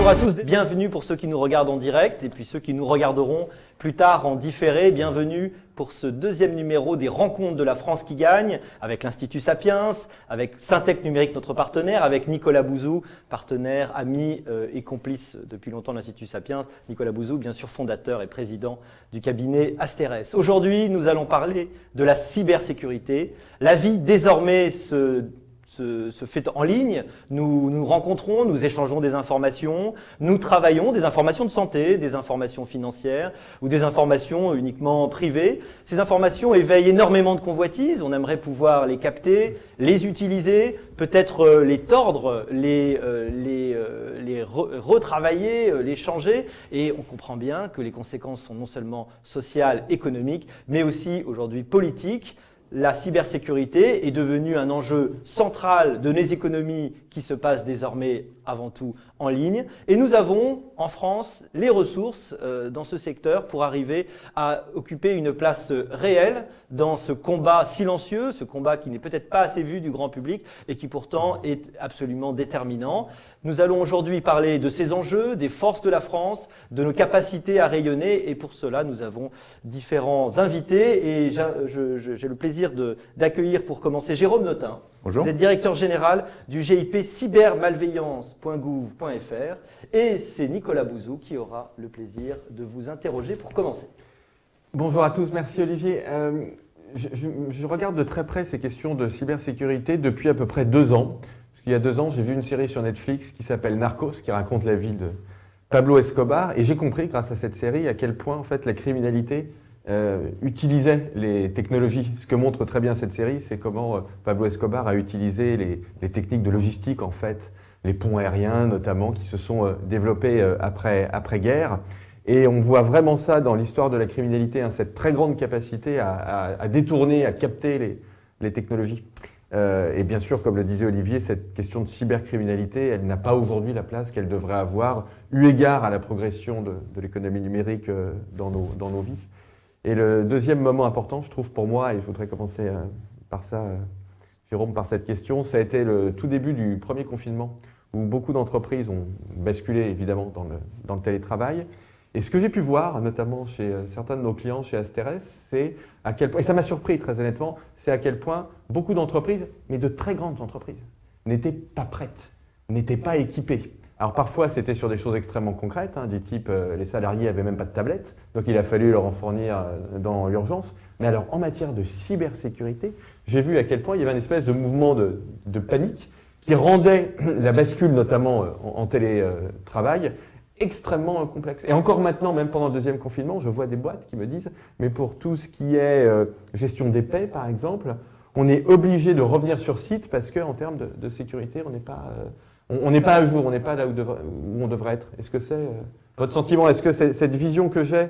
Bonjour à tous, bienvenue pour ceux qui nous regardent en direct et puis ceux qui nous regarderont plus tard en différé. Bienvenue pour ce deuxième numéro des Rencontres de la France qui gagne avec l'Institut Sapiens, avec Syntec Numérique, notre partenaire, avec Nicolas Bouzou, partenaire, ami et complice depuis longtemps de l'Institut Sapiens. Nicolas Bouzou, bien sûr, fondateur et président du cabinet Asterès. Aujourd'hui, nous allons parler de la cybersécurité. La vie désormais se fait en ligne, nous nous rencontrons, nous échangeons des informations, nous travaillons des informations de santé, des informations financières ou des informations uniquement privées. Ces informations éveillent énormément de convoitises, on aimerait pouvoir les capter, les utiliser, peut-être les tordre, les retravailler, les changer, et on comprend bien que les conséquences sont non seulement sociales, économiques, mais aussi aujourd'hui politiques. La cybersécurité est devenue un enjeu central de nos économies qui se passent désormais avant tout en ligne. Et nous avons en France les ressources dans ce secteur pour arriver à occuper une place réelle dans ce combat silencieux, ce combat qui n'est peut-être pas assez vu du grand public et qui pourtant est absolument déterminant. Nous allons aujourd'hui parler de ces enjeux, des forces de la France, de nos capacités à rayonner, et pour cela nous avons différents invités et j'ai le plaisir d'accueillir pour commencer Jérôme Notin. Bonjour. Vous êtes directeur général du GIP cybermalveillance.gouv.fr et c'est Nicolas Bouzou qui aura le plaisir de vous interroger pour commencer. Bonjour à tous, merci Olivier. Je regarde de très près ces questions de cybersécurité depuis à peu près 2 ans. Parce qu'il y a 2 ans, j'ai vu une série sur Netflix qui s'appelle Narcos, qui raconte la vie de Pablo Escobar. Et j'ai compris, grâce à cette série, à quel point en fait, la criminalité utilisait les technologies. Ce que montre très bien cette série, c'est comment Pablo Escobar a utilisé les techniques de logistique, en fait, les ponts aériens notamment, qui se sont développés après-guerre. Et on voit vraiment ça dans l'histoire de la criminalité, hein, cette très grande capacité à détourner, à capter les technologies. Et bien sûr, comme le disait Olivier, cette question de cybercriminalité, elle n'a pas aujourd'hui la place qu'elle devrait avoir, eu égard à la progression de l'économie numérique dans nos vies. Et le deuxième moment important, je trouve pour moi, et je voudrais commencer par ça, Jérôme, par cette question, ça a été le tout début du premier confinement, où beaucoup d'entreprises ont basculé évidemment dans le télétravail. Et ce que j'ai pu voir, notamment chez certains de nos clients chez Asterès, c'est à quel point, et ça m'a surpris très honnêtement, c'est à quel point beaucoup d'entreprises, mais de très grandes entreprises, n'étaient pas prêtes, n'étaient pas équipées. Alors parfois c'était sur des choses extrêmement concrètes, hein, du type les salariés n'avaient même pas de tablette, donc il a fallu leur en fournir dans l'urgence. Mais alors en matière de cybersécurité, j'ai vu à quel point il y avait une espèce de mouvement de panique qui rendait la bascule notamment en télétravail extrêmement complexe. Et encore maintenant, même pendant le deuxième confinement, je vois des boîtes qui me disent mais pour tout ce qui est gestion des paies par exemple, on est obligé de revenir sur site parce qu'en termes de sécurité, on n'est pas à jour, on n'est pas là où on devrait être. Est-ce que c'est votre sentiment? Est-ce que cette vision que j'ai,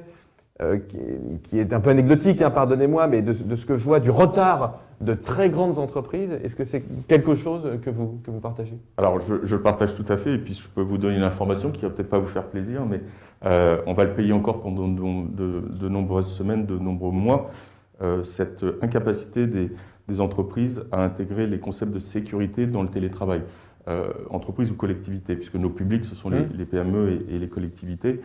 qui est un peu anecdotique, hein, pardonnez-moi, mais de ce que je vois du retard de très grandes entreprises, est-ce que c'est quelque chose que vous partagez? Alors, je le partage tout à fait, et puis je peux vous donner une information qui va peut-être pas vous faire plaisir, mais on va le payer encore pendant de nombreuses semaines, de nombreux mois, cette incapacité des entreprises à intégrer les concepts de sécurité dans le télétravail. Entreprises ou collectivités, puisque nos publics, ce sont les PME et les collectivités.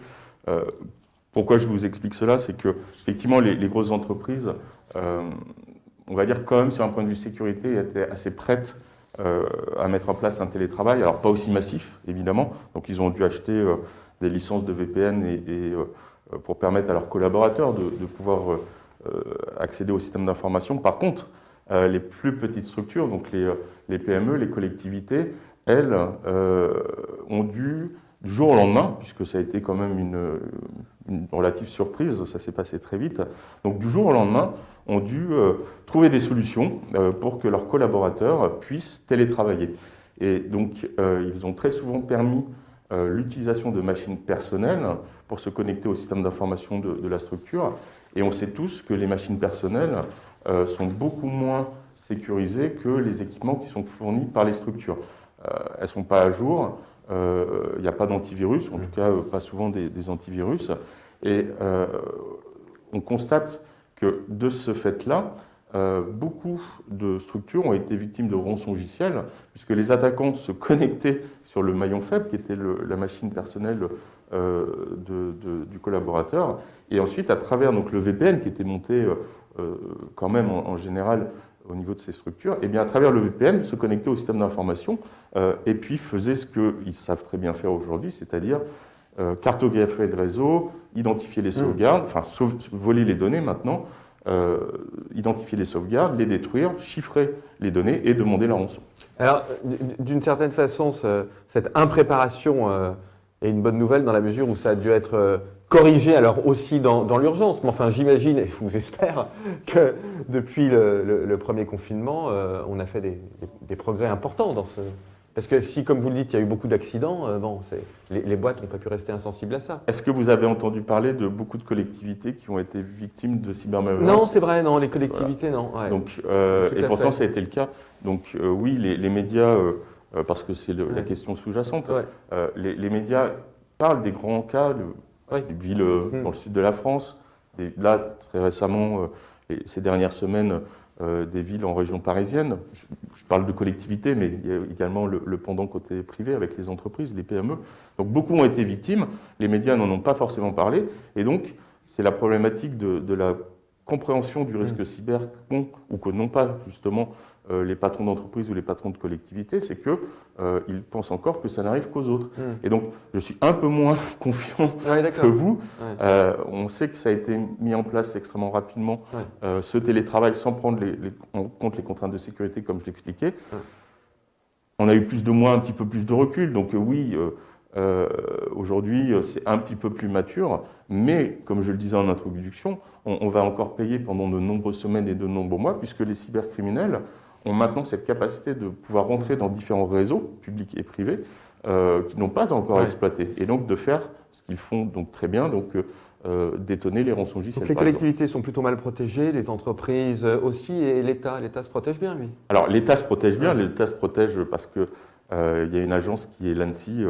Pourquoi je vous explique cela? C'est que effectivement, les grosses entreprises, on va dire quand même sur un point de vue sécurité, étaient assez prêtes à mettre en place un télétravail. Alors pas aussi massif, évidemment. Donc ils ont dû acheter des licences de VPN pour permettre à leurs collaborateurs de pouvoir accéder au système d'information. Par contre, les plus petites structures, donc les PME, les collectivités, elles ont dû, du jour au lendemain, puisque ça a été quand même une relative surprise, ça s'est passé très vite, donc du jour au lendemain, ont dû trouver des solutions pour que leurs collaborateurs puissent télétravailler. Et donc, ils ont très souvent permis l'utilisation de machines personnelles pour se connecter au système d'information de la structure. Et on sait tous que les machines personnelles sont beaucoup moins sécurisées que les équipements qui sont fournis par les structures. Elles ne sont pas à jour, il n'y a pas d'antivirus, en tout cas pas souvent des antivirus. Et on constate que de ce fait-là, beaucoup de structures ont été victimes de rançongiciels, puisque les attaquants se connectaient sur le maillon faible, qui était la machine personnelle du collaborateur, et ensuite, à travers donc, le VPN, qui était monté quand même en général au niveau de ces structures, et bien à travers le VPN, se connecter au système d'information et puis faisait ce qu'ils savent très bien faire aujourd'hui, c'est-à-dire cartographier le réseau, identifier les sauvegardes, enfin voler les données maintenant, identifier les sauvegardes, les détruire, chiffrer les données et demander la rançon. Alors, d'une certaine façon, cette impréparation est une bonne nouvelle dans la mesure où ça a dû être corrigé alors aussi dans l'urgence. Mais enfin, j'imagine, et je vous espère, que depuis le premier confinement, on a fait des progrès importants dans ce... Parce que si, comme vous le dites, il y a eu beaucoup d'accidents, les boîtes n'ont pas pu rester insensibles à ça. Est-ce que vous avez entendu parler de beaucoup de collectivités qui ont été victimes de cybermalveillance? Non, c'est vrai, non, les collectivités, voilà. Non. Ouais. Donc, et pourtant, ça a été le cas. Donc oui, les médias, parce que c'est la question sous-jacente, les médias parlent des grands cas des villes dans le sud de la France. Et là, très récemment, ces dernières semaines, des villes en région parisienne. Je parle de collectivités, mais il y a également le pendant côté privé avec les entreprises, les PME. Donc beaucoup ont été victimes, les médias n'en ont pas forcément parlé, et donc c'est la problématique de la compréhension du risque cyber qu'ont ou que n'ont pas justement les patrons d'entreprise ou les patrons de collectivités, c'est qu'ils pensent encore que ça n'arrive qu'aux autres. Et donc je suis un peu moins confiant que vous. On sait que ça a été mis en place extrêmement rapidement, ce télétravail sans prendre en compte les contraintes de sécurité comme je l'expliquais. On a eu plus de mois, un petit peu plus de recul, donc oui, aujourd'hui c'est un petit peu plus mature, mais comme je le disais en introduction, on va encore payer pendant de nombreuses semaines et de nombreux mois, puisque les cybercriminels ont maintenant cette capacité de pouvoir rentrer dans différents réseaux, publics et privés, qui n'ont pas encore exploité, et donc de faire ce qu'ils font donc très bien, donc détonner les rançongiciels. Donc les collectivités sont plutôt mal protégées, les entreprises aussi, et l'État se protège bien, lui? Alors l'État se protège bien, l'État se protège parce que il y a une agence qui est l'ANSSI,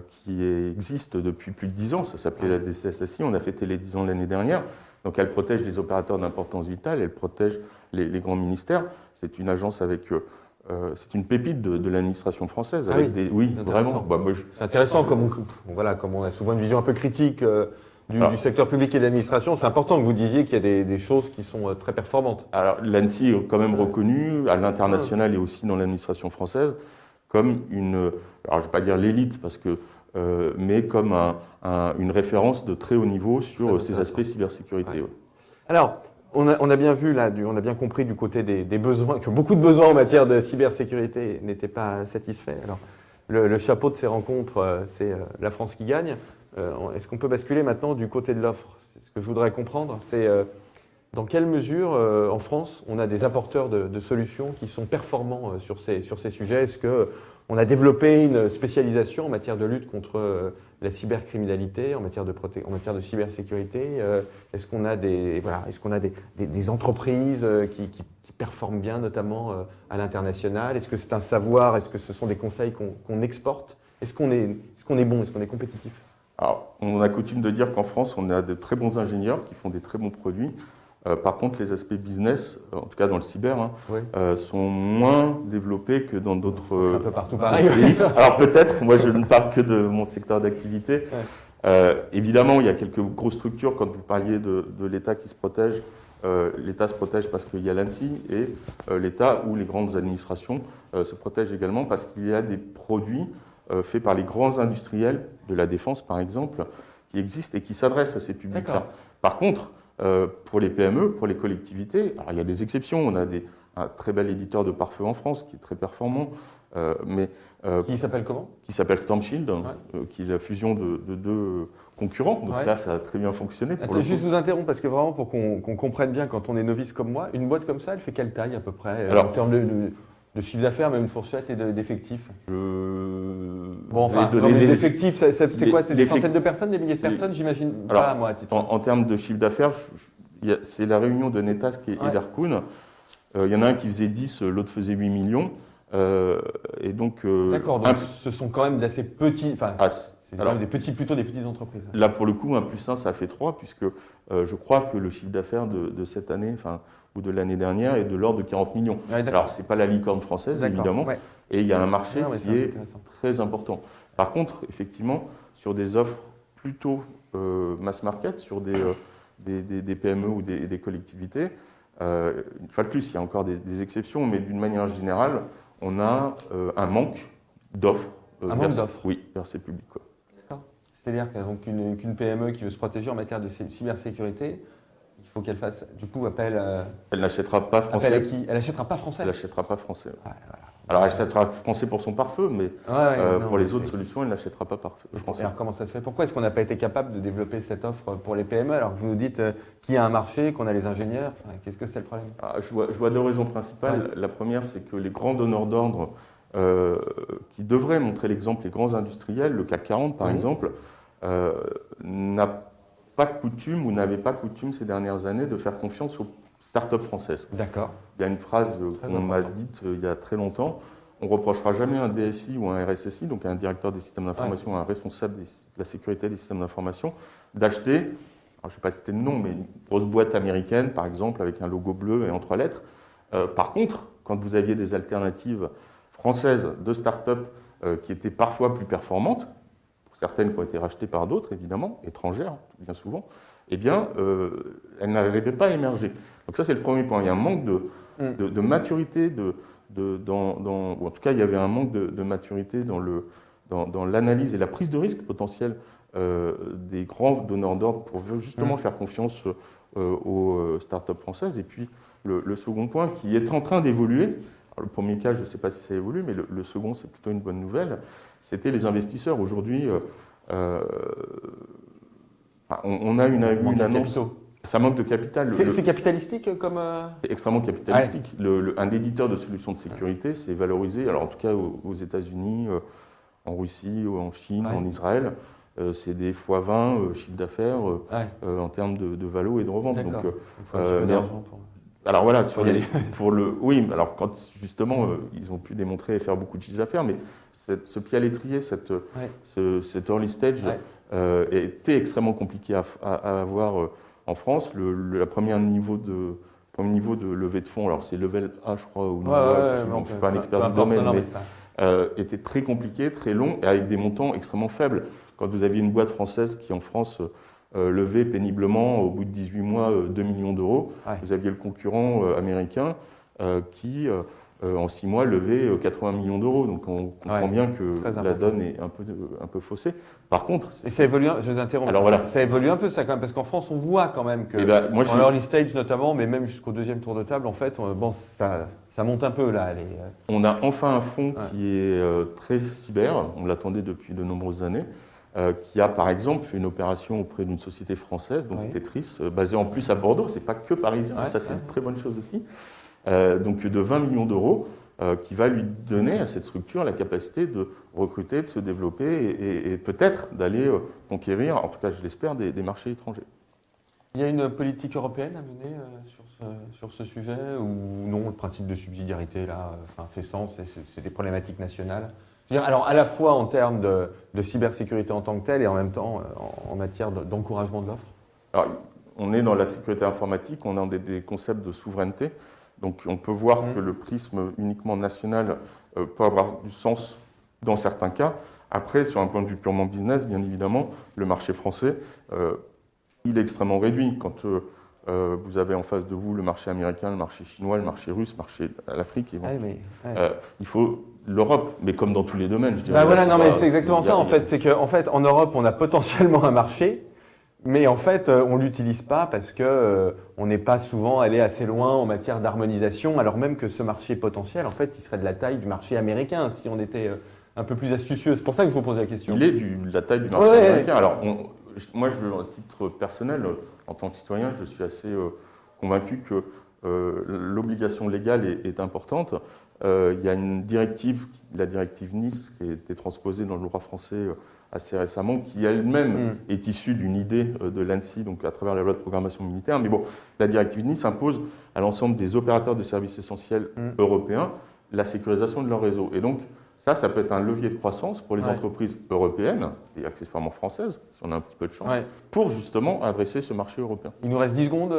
qui existe depuis plus de 10 ans, ça s'appelait la DCSSI, on a fêté les 10 ans l'année dernière. Donc elle protège les opérateurs d'importance vitale, elle protège les grands ministères. C'est une agence avec... c'est une pépite de l'administration française. Oui, vraiment. C'est intéressant, comme on a souvent une vision un peu critique du secteur public et de l'administration. C'est important que vous disiez qu'il y a des choses qui sont très performantes. Alors l'ANSSI est quand même reconnue à l'international et aussi dans l'administration française comme une... Alors je ne vais pas dire l'élite parce que... mais comme une référence de très haut niveau sur ces aspects cybersécurité. Alors, on a bien vu, là, on a bien compris du côté des besoins, que beaucoup de besoins en matière de cybersécurité n'étaient pas satisfaits. Alors, le chapeau de ces rencontres, c'est la France qui gagne. Est-ce qu'on peut basculer maintenant du côté de l'offre? Ce que je voudrais comprendre, c'est dans quelle mesure, en France, on a des apporteurs de solutions qui sont performants sur ces sujets? Est-ce qu'on a développé une spécialisation en matière de lutte contre la cybercriminalité, en matière de cybersécurité? Est-ce qu'on a des entreprises qui performent bien, notamment à l'international? Est-ce que c'est un savoir? Est-ce que ce sont des conseils qu'on exporte? Est-ce qu'on est bon? Est-ce qu'on est compétitif? Alors, on a coutume de dire qu'en France, on a de très bons ingénieurs qui font des très bons produits. Par contre, les aspects business, en tout cas dans le cyber, sont moins développés que dans d'autres un peu partout pareil. pays. Alors peut-être, moi je ne parle que de mon secteur d'activité. Évidemment, il y a quelques grosses structures, quand vous parliez de l'État qui se protège. L'État se protège parce qu'il y a l'ANSSI et l'État ou les grandes administrations se protègent également parce qu'il y a des produits faits par les grands industriels de la défense, par exemple, qui existent et qui s'adressent à ces publics-là. Par contre, pour les PME, pour les collectivités, alors il y a des exceptions. On a un très bel éditeur de pare-feu en France qui est très performant. Qui s'appelle comment? Qui s'appelle Stormshield, qui est la fusion de deux concurrents. Donc là, ça a très bien fonctionné. Juste vous interrompre parce que vraiment, pour qu'on comprenne bien, quand on est novice comme moi, une boîte comme ça, elle fait quelle taille à peu près en termes de chiffre d'affaires, même une fourchette et d'effectifs? Les effectifs, c'est quoi? C'est des centaines de personnes, des milliers de personnes, j'imagine? Pas moi, à titre. En termes de chiffre d'affaires, c'est la réunion de Netask et d'Erkoun. Il y en a un qui faisait 10, l'autre faisait 8 millions. D'accord, donc ce sont quand même d'assez petits. C'est quand même plutôt des petites entreprises. Là, pour le coup, 1 plus 1, ça fait 3, puisque je crois que le chiffre d'affaires de cette année, ou de l'année dernière, est de l'ordre de 40 millions. Ouais, alors, ce n'est pas la licorne française, évidemment, ouais. et il y a un marché qui est intéressant. très important. Par contre, effectivement, sur des offres plutôt mass market, sur des PME ou des collectivités, une fois de plus, il y a encore des exceptions, mais d'une manière générale, on a un manque d'offres. Oui, vers ces publics. Quoi. C'est-à-dire qu'une PME qui veut se protéger en matière de cybersécurité, il faut qu'elle fasse, du coup, appel. Elle n'achètera pas français. Appel à qui ? Elle n'achètera pas français. Elle n'achètera pas français. Ouais, voilà. Alors, elle achètera français pour son pare-feu, mais pour les autres solutions, elle n'achètera pas français. Alors, comment ça se fait ? Pourquoi est-ce qu'on n'a pas été capable de développer cette offre pour les PME alors que vous nous dites qu'il y a un marché, qu'on a les ingénieurs ? Qu'est-ce que c'est le problème ? Je vois 2 raisons principales. Ouais. La première, c'est que les grands donneurs d'ordre qui devraient montrer l'exemple, les grands industriels, le CAC 40 par exemple, n'a pas coutume ou n'avait pas coutume ces dernières années de faire confiance aux start-up françaises. D'accord. Il y a une phrase qu'on m'a dite il y a très longtemps, on ne reprochera jamais à un DSI ou à un RSSI, donc à un directeur des systèmes d'information, à un responsable de la sécurité des systèmes d'information, d'acheter, alors je ne vais pas citer de nom, mais une grosse boîte américaine par exemple, avec un logo bleu et en 3 lettres. Par contre, quand vous aviez des alternatives françaises de start-up qui étaient parfois plus performantes, certaines qui ont été rachetées par d'autres, évidemment, étrangères, bien souvent, eh bien, elles n'arrivaient pas à émerger. Donc ça, c'est le premier point. Il y a un manque de maturité, ou en tout cas, il y avait un manque de maturité dans l'analyse et la prise de risque potentielle des grands donneurs d'ordre pour justement faire confiance aux startups françaises. Et puis, le second point qui est en train d'évoluer, le premier cas, je ne sais pas si ça évolue, mais le second, c'est plutôt une bonne nouvelle, c'était les investisseurs. Aujourd'hui, on a une annonce. Ça manque de capital. C'est capitalistique comme. C'est extrêmement capitalistique. Ouais. Un éditeur de solutions de sécurité, c'est valorisé, alors en tout cas aux États-Unis, en Russie, en Chine, en Israël, c'est des x20 chiffre d'affaires en termes de valo et de revente. Donc, alors voilà, oui, alors quand justement ils ont pu démontrer et faire beaucoup de chiffre d'affaires, mais ce pied à l'étrier, cet early stage était extrêmement compliqué à avoir en France. Le premier niveau de levée de fonds, alors c'est level A je crois, ou je ne suis pas un expert du domaine, mais était très compliqué, très long, et avec des montants extrêmement faibles. Quand vous aviez une boîte française qui en France levé péniblement au bout de 18 mois 2 millions d'euros. Vous aviez le concurrent américain qui, en 6 mois, levait 80 millions d'euros. Donc on comprend bien que la donne est un peu faussée. Par contre... Et ça évolue, je vous interromps, alors, voilà. Ça évolue un peu ça quand même, parce qu'en France, on voit quand même que, en early stage notamment, mais même jusqu'au 2e tour de table, en fait, ça monte un peu là. On a enfin un fonds qui est très cyber, on l'attendait depuis de nombreuses années, qui a par exemple fait une opération auprès d'une société française, donc Tetris, basée en plus à Bordeaux, c'est pas que parisien, ça c'est une très bonne chose aussi, donc de 20 millions d'euros, qui va lui donner à cette structure la capacité de recruter, de se développer et peut-être d'aller conquérir, en tout cas je l'espère, des marchés étrangers. Il y a une politique européenne à mener sur ce sujet, ou non, le principe de subsidiarité là, fait sens, c'est des problématiques nationales? Alors, à la fois en termes de cybersécurité en tant que telle et en même temps en matière d'encouragement de l'offre. Alors, on est dans la sécurité informatique, on a des concepts de souveraineté. Donc, on peut voir que le prisme uniquement national peut avoir du sens dans certains cas. Après, sur un point de vue purement business, bien évidemment, le marché français, il est extrêmement réduit. Quand vous avez en face de vous le marché américain, le marché chinois, le marché russe, le marché à l'Afrique, il faut l'Europe, mais comme dans tous les domaines, je dirais. C'est exactement ça en fait. C'est qu'en fait, en Europe, on a potentiellement un marché, mais en fait, on l'utilise pas parce que on n'est pas souvent allé assez loin en matière d'harmonisation, alors même que ce marché potentiel, en fait, il serait de la taille du marché américain si on était un peu plus astucieux. C'est pour ça que je vous pose la question. Il est de la taille du marché américain. Alors, moi, à titre personnel, en tant que citoyen, je suis assez convaincu que l'obligation légale est importante. Il y a une directive, la directive Nice, qui a été transposée dans le droit français assez récemment, qui elle-même est issue d'une idée de l'ANSSI, donc à travers la loi de programmation militaire. Mais bon, la directive Nice impose à l'ensemble des opérateurs de services essentiels européens la sécurisation de leur réseau. Et donc, Ça peut être un levier de croissance pour les entreprises européennes et accessoirement françaises, si on a un petit peu de chance, pour justement adresser ce marché européen. Il nous reste 10 secondes.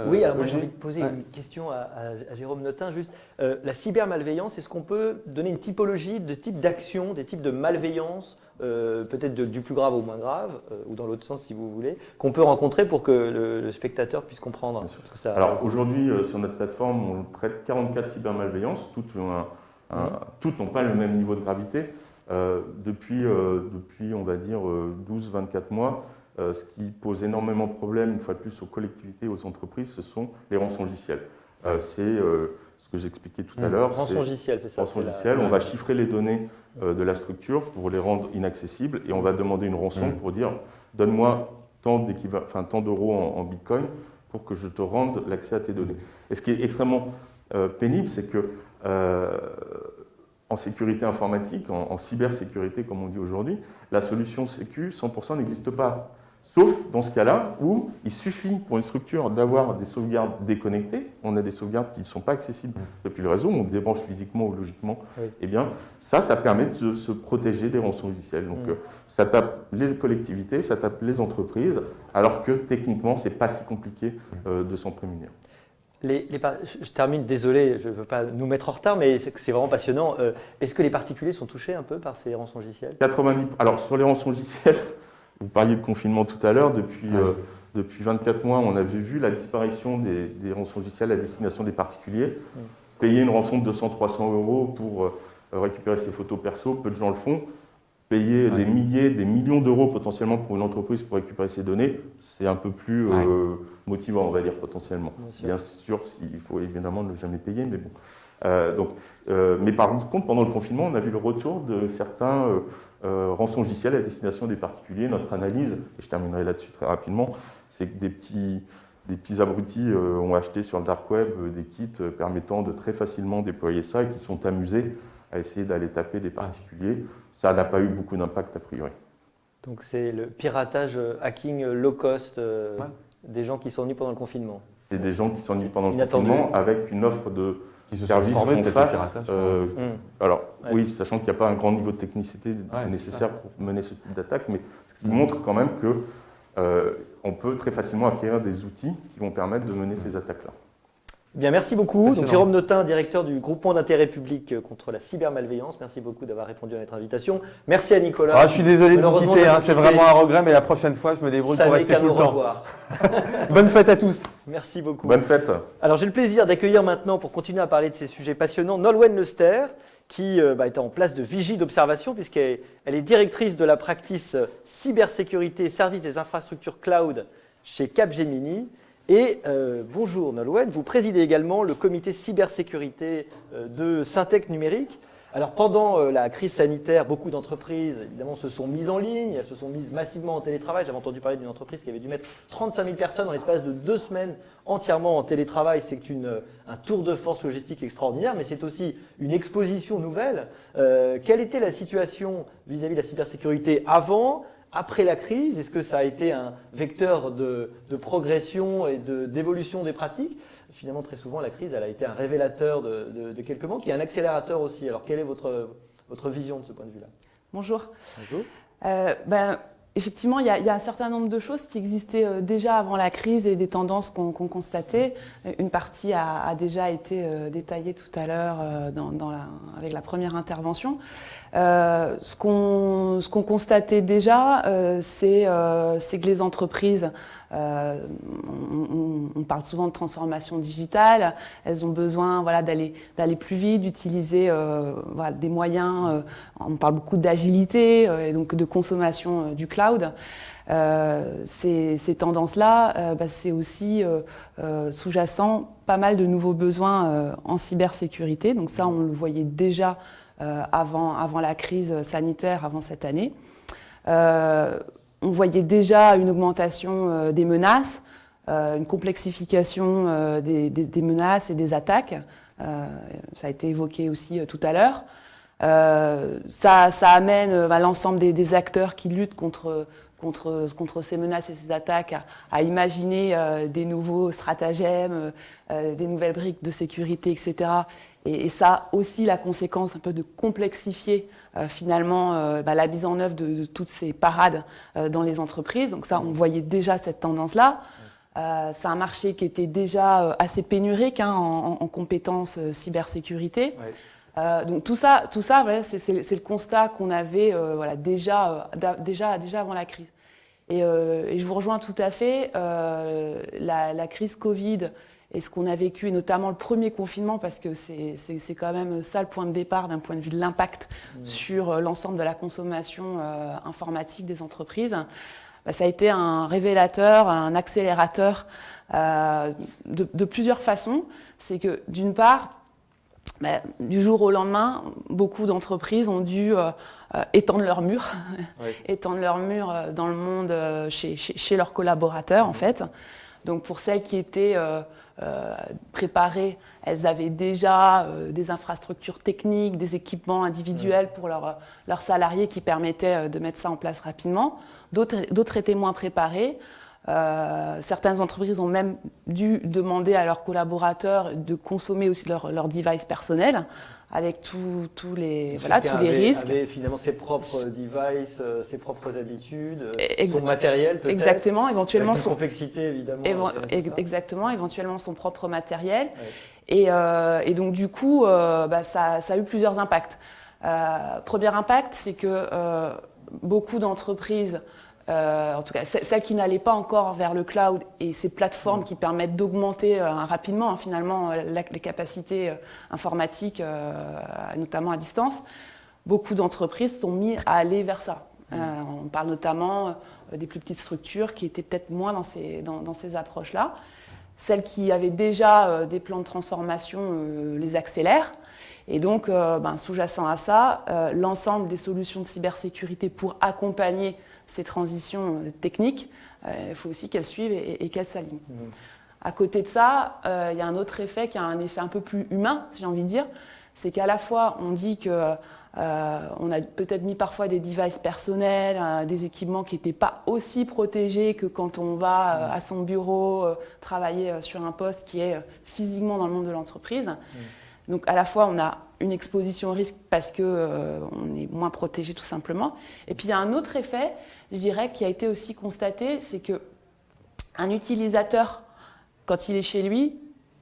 Oui, alors moi j'ai envie de poser une question à Jérôme Notin. Juste, la cybermalveillance, est-ce qu'on peut donner une typologie de type d'action, des types de malveillance, peut-être du plus grave au moins grave, ou dans l'autre sens si vous voulez, qu'on peut rencontrer pour que le spectateur puisse comprendre ça. Alors aujourd'hui, sur notre plateforme, on traite 44 cybermalveillances, toutes n'ont pas le même niveau de gravité. Depuis, on va dire, 12-24 mois, ce qui pose énormément de problèmes, une fois de plus, aux collectivités et aux entreprises, ce sont les rançongiciels. C'est ce que j'expliquais tout à l'heure. Rançongiciel, c'est ça. Rançongiciel, on va chiffrer les données de la structure pour les rendre inaccessibles et on va demander une rançon pour dire « donne-moi tant d'euros en bitcoin pour que je te rende l'accès à tes données ». Et ce qui est extrêmement pénible, c'est que en sécurité informatique, en cybersécurité comme on dit aujourd'hui, la solution sécu 100% n'existe pas. Sauf dans ce cas-là où il suffit pour une structure d'avoir des sauvegardes déconnectées, on a des sauvegardes qui ne sont pas accessibles depuis le réseau, on débranche physiquement ou logiquement, et bien ça permet de se protéger des rançongiciels. Donc ça tape les collectivités, ça tape les entreprises, alors que techniquement c'est pas si compliqué de s'en prémunir. Je termine, désolé, je ne veux pas nous mettre en retard, mais c'est vraiment passionnant. Est-ce que les particuliers sont touchés un peu par ces rançongiciels ? 90. Alors sur les rançongiciels, vous parliez de confinement tout à l'heure, depuis 24 mois, on avait vu la disparition des rançongiciels à destination des particuliers. Payer une rançon de 200-300 euros pour récupérer ses photos perso, peu de gens le font. Payer des milliers, des millions d'euros potentiellement pour une entreprise pour récupérer ses données, c'est un peu plus motivant, on va dire, potentiellement. Bien sûr, il faut évidemment ne jamais payer, mais bon. Mais par contre, pendant le confinement, on a vu le retour de certains rançongiciels à destination des particuliers. Notre analyse, et je terminerai là-dessus très rapidement, c'est que des petits abrutis ont acheté sur le dark web des kits permettant de très facilement déployer ça et qui sont amusés à essayer d'aller taper des particuliers. Ça n'a pas eu beaucoup d'impact a priori. Donc c'est le piratage hacking low cost des gens qui s'ennuient pendant le confinement. C'est des gens qui s'ennuient pendant le confinement avec une offre de services qu'on fasse. Alors oui, sachant qu'il n'y a pas un grand niveau de technicité nécessaire pour mener ce type d'attaque, mais ce qui montre quand même qu'on peut très facilement acquérir des outils qui vont permettre de mener ces attaques-là. Bien, merci beaucoup. Donc, Jérôme Notin, directeur du groupement d'intérêt public contre la cybermalveillance. Merci beaucoup d'avoir répondu à notre invitation. Merci à Nicolas. Je suis désolé de vous quitter, c'est vraiment un regret, mais la prochaine fois, je me débrouille pour rester tout le temps. Bonne fête à tous. Merci beaucoup. Bonne fête. Alors, j'ai le plaisir d'accueillir maintenant, pour continuer à parler de ces sujets passionnants, Nolwenn Lester, qui est en place de vigie d'observation, puisqu'elle est directrice de la practice cybersécurité et service des infrastructures cloud chez Capgemini. Et bonjour Nolwenn, vous présidez également le comité cybersécurité de Syntec Numérique. Alors pendant la crise sanitaire, beaucoup d'entreprises évidemment se sont mises en ligne, elles se sont mises massivement en télétravail. J'avais entendu parler d'une entreprise qui avait dû mettre 35 000 personnes en l'espace de 2 semaines entièrement en télétravail. C'est un tour de force logistique extraordinaire, mais c'est aussi une exposition nouvelle. Quelle était la situation vis-à-vis de la cybersécurité avant ? Après la crise, est-ce que ça a été un vecteur de progression et d'évolution des pratiques ? Finalement, très souvent, la crise, elle a été un révélateur de quelques manques et un accélérateur aussi. Alors, quelle est votre vision de ce point de vue-là ? Bonjour. Bonjour. Effectivement, il y a un certain nombre de choses qui existaient déjà avant la crise et des tendances qu'on constatait. Une partie a déjà été détaillée tout à l'heure avec la première intervention. Ce qu'on constatait déjà, c'est que les entreprises, on parle souvent de transformation digitale, elles ont besoin d'aller plus vite, d'utiliser des moyens, on parle beaucoup d'agilité et donc de consommation du cloud. Ces tendances-là, c'est aussi sous-jacent pas mal de nouveaux besoins en cybersécurité. Donc ça, on le voyait déjà avant la crise sanitaire, avant cette année. On voyait déjà une augmentation des menaces, une complexification des menaces et des attaques. Ça a été évoqué aussi tout à l'heure. Ça amène l'ensemble des acteurs qui luttent contre contre ces menaces et ces attaques, à imaginer des nouveaux stratagèmes, des nouvelles briques de sécurité, etc. Et ça aussi la conséquence un peu de complexifier finalement la mise en œuvre de toutes ces parades dans les entreprises. Donc ça, on voyait déjà cette tendance-là. C'est un marché qui était déjà assez pénurique en compétences cybersécurité. Ouais. Donc tout ça ouais, c'est le constat qu'on avait déjà avant la crise. Et je vous rejoins tout à fait. La crise Covid et ce qu'on a vécu, et notamment le premier confinement, parce que c'est quand même ça le point de départ d'un point de vue de l'impact sur l'ensemble de la consommation informatique des entreprises. Ça a été un révélateur, un accélérateur de plusieurs façons. C'est que d'une part, du jour au lendemain, beaucoup d'entreprises ont dû étendre leurs murs, étendre leurs murs dans le monde chez leurs collaborateurs en fait. Donc pour celles qui étaient préparées, elles avaient déjà des infrastructures techniques, des équipements individuels pour leurs salariés qui permettaient de mettre ça en place rapidement. D'autres étaient moins préparées. Certaines entreprises ont même dû demander à leurs collaborateurs de consommer aussi leur device personnel, avec tous les risques. Avait finalement ses propres devices, ses propres habitudes, son matériel peut-être. Exactement, éventuellement son complexité évidemment. Exactement, éventuellement son propre matériel. Ouais. Et donc du coup, ça a eu plusieurs impacts. Premier impact, c'est que beaucoup d'entreprises, en tout cas celles qui n'allaient pas encore vers le cloud et ces plateformes qui permettent d'augmenter rapidement finalement les capacités informatiques, notamment à distance, beaucoup d'entreprises sont mises à aller vers ça. On parle notamment des plus petites structures qui étaient peut-être moins dans ces approches-là. Celles qui avaient déjà des plans de transformation les accélèrent. Et donc, sous-jacent à ça, l'ensemble des solutions de cybersécurité pour accompagner ces transitions techniques, il faut aussi qu'elles suivent et qu'elles s'alignent. À côté de ça, il y a un autre effet qui a un effet un peu plus humain, si j'ai envie de dire, c'est qu'à la fois, on dit que on a peut-être mis parfois des devices personnels, des équipements qui n'étaient pas aussi protégés que quand on va à son bureau travailler sur un poste qui est physiquement dans le monde de l'entreprise. Donc à la fois, on a une exposition au risque parce qu'on est moins protégé tout simplement. Et puis il y a un autre effet, je dirais, qui a été aussi constaté, c'est qu'un utilisateur, quand il est chez lui,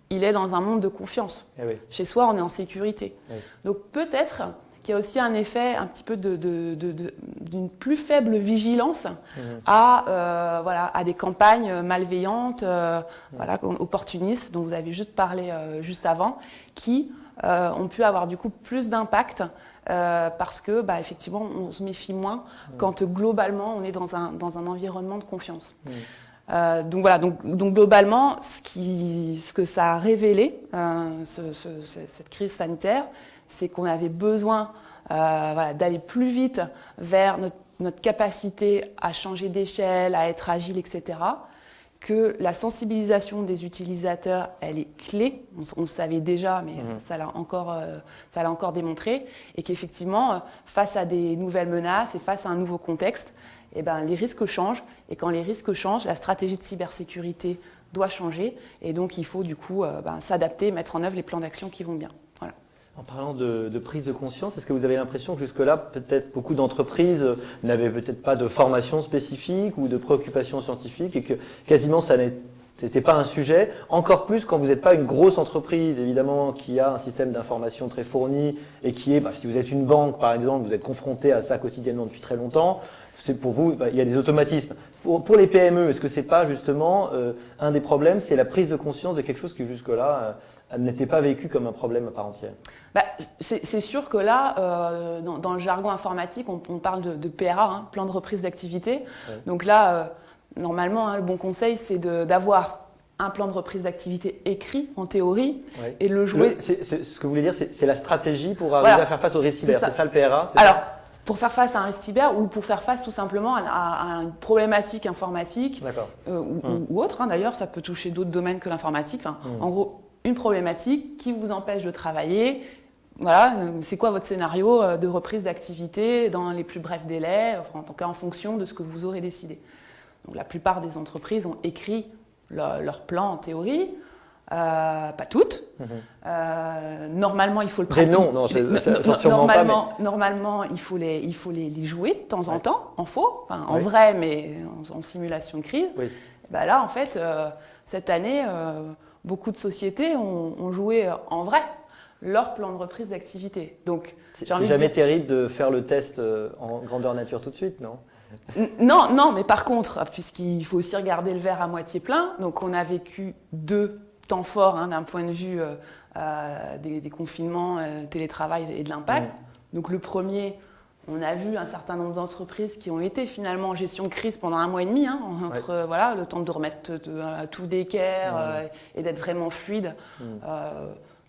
il est dans un monde de confiance. Oui. Chez soi, on est en sécurité. Oui. Donc peut-être qu'il y a aussi un effet un petit peu d'une plus faible vigilance à des campagnes malveillantes, opportunistes, dont vous avez juste parlé juste avant, qui ont pu avoir du coup plus d'impact parce que effectivement on se méfie moins quand globalement on est dans un environnement de confiance. Donc voilà, donc globalement, ce que ça a révélé, cette crise sanitaire, c'est qu'on avait besoin d'aller plus vite vers notre capacité à changer d'échelle, à être agile, etc. Que la sensibilisation des utilisateurs, elle est clé. On le savait déjà, mais ça l'a encore démontré. Et qu'effectivement, face à des nouvelles menaces et face à un nouveau contexte, les risques changent. Et quand les risques changent, la stratégie de cybersécurité doit changer. Et donc, il faut du coup s'adapter, mettre en œuvre les plans d'action qui vont bien. Voilà. En parlant de prise de conscience, est-ce que vous avez l'impression que jusque-là, peut-être beaucoup d'entreprises n'avaient peut-être pas de formation spécifique ou de préoccupation scientifique et que quasiment ça n'était pas un sujet, encore plus quand vous n'êtes pas une grosse entreprise, évidemment, qui a un système d'information très fourni et qui est, si vous êtes une banque par exemple, vous êtes confronté à ça quotidiennement depuis très longtemps, c'est pour vous, il y a des automatismes. Pour les PME, est-ce que c'est pas justement un des problèmes, c'est la prise de conscience de quelque chose qui jusque-là n'était pas vécu comme un problème à part entière? C'est sûr que là, dans le jargon informatique, on parle de PRA, plan de reprise d'activité. Ouais. Donc là, normalement, le bon conseil, c'est d'avoir un plan de reprise d'activité écrit, en théorie, et le jouer. Ce que vous voulez dire, c'est la stratégie pour arriver à faire face au risque cyber. C'est ça le PRA? Alors, pour faire face à un risque cyber ou pour faire face tout simplement à une problématique informatique ou autre. D'ailleurs, ça peut toucher d'autres domaines que l'informatique. En gros, une problématique qui vous empêche de travailler, voilà, c'est quoi votre scénario de reprise d'activité dans les plus brefs délais, enfin, en tout cas en fonction de ce que vous aurez décidé. Donc la plupart des entreprises ont écrit leur plan en théorie, pas toutes. Normalement, il faut le pratiquer. Normalement, il faut les jouer de temps en temps, en faux, enfin, en vrai, mais en simulation de crise. Oui. Ben là, en fait, cette année, beaucoup de sociétés ont joué en vrai leur plan de reprise d'activité. Donc, c'est jamais terrible de faire le test en grandeur nature tout de suite, non ? Non, mais par contre, puisqu'il faut aussi regarder le verre à moitié plein, donc on a vécu 2 temps forts d'un point de vue des confinements, télétravail et de l'impact. Donc le premier, on a vu un certain nombre d'entreprises qui ont été finalement en gestion de crise pendant 1 mois et demi, entre le temps de remettre tout d'équerre et d'être vraiment fluide.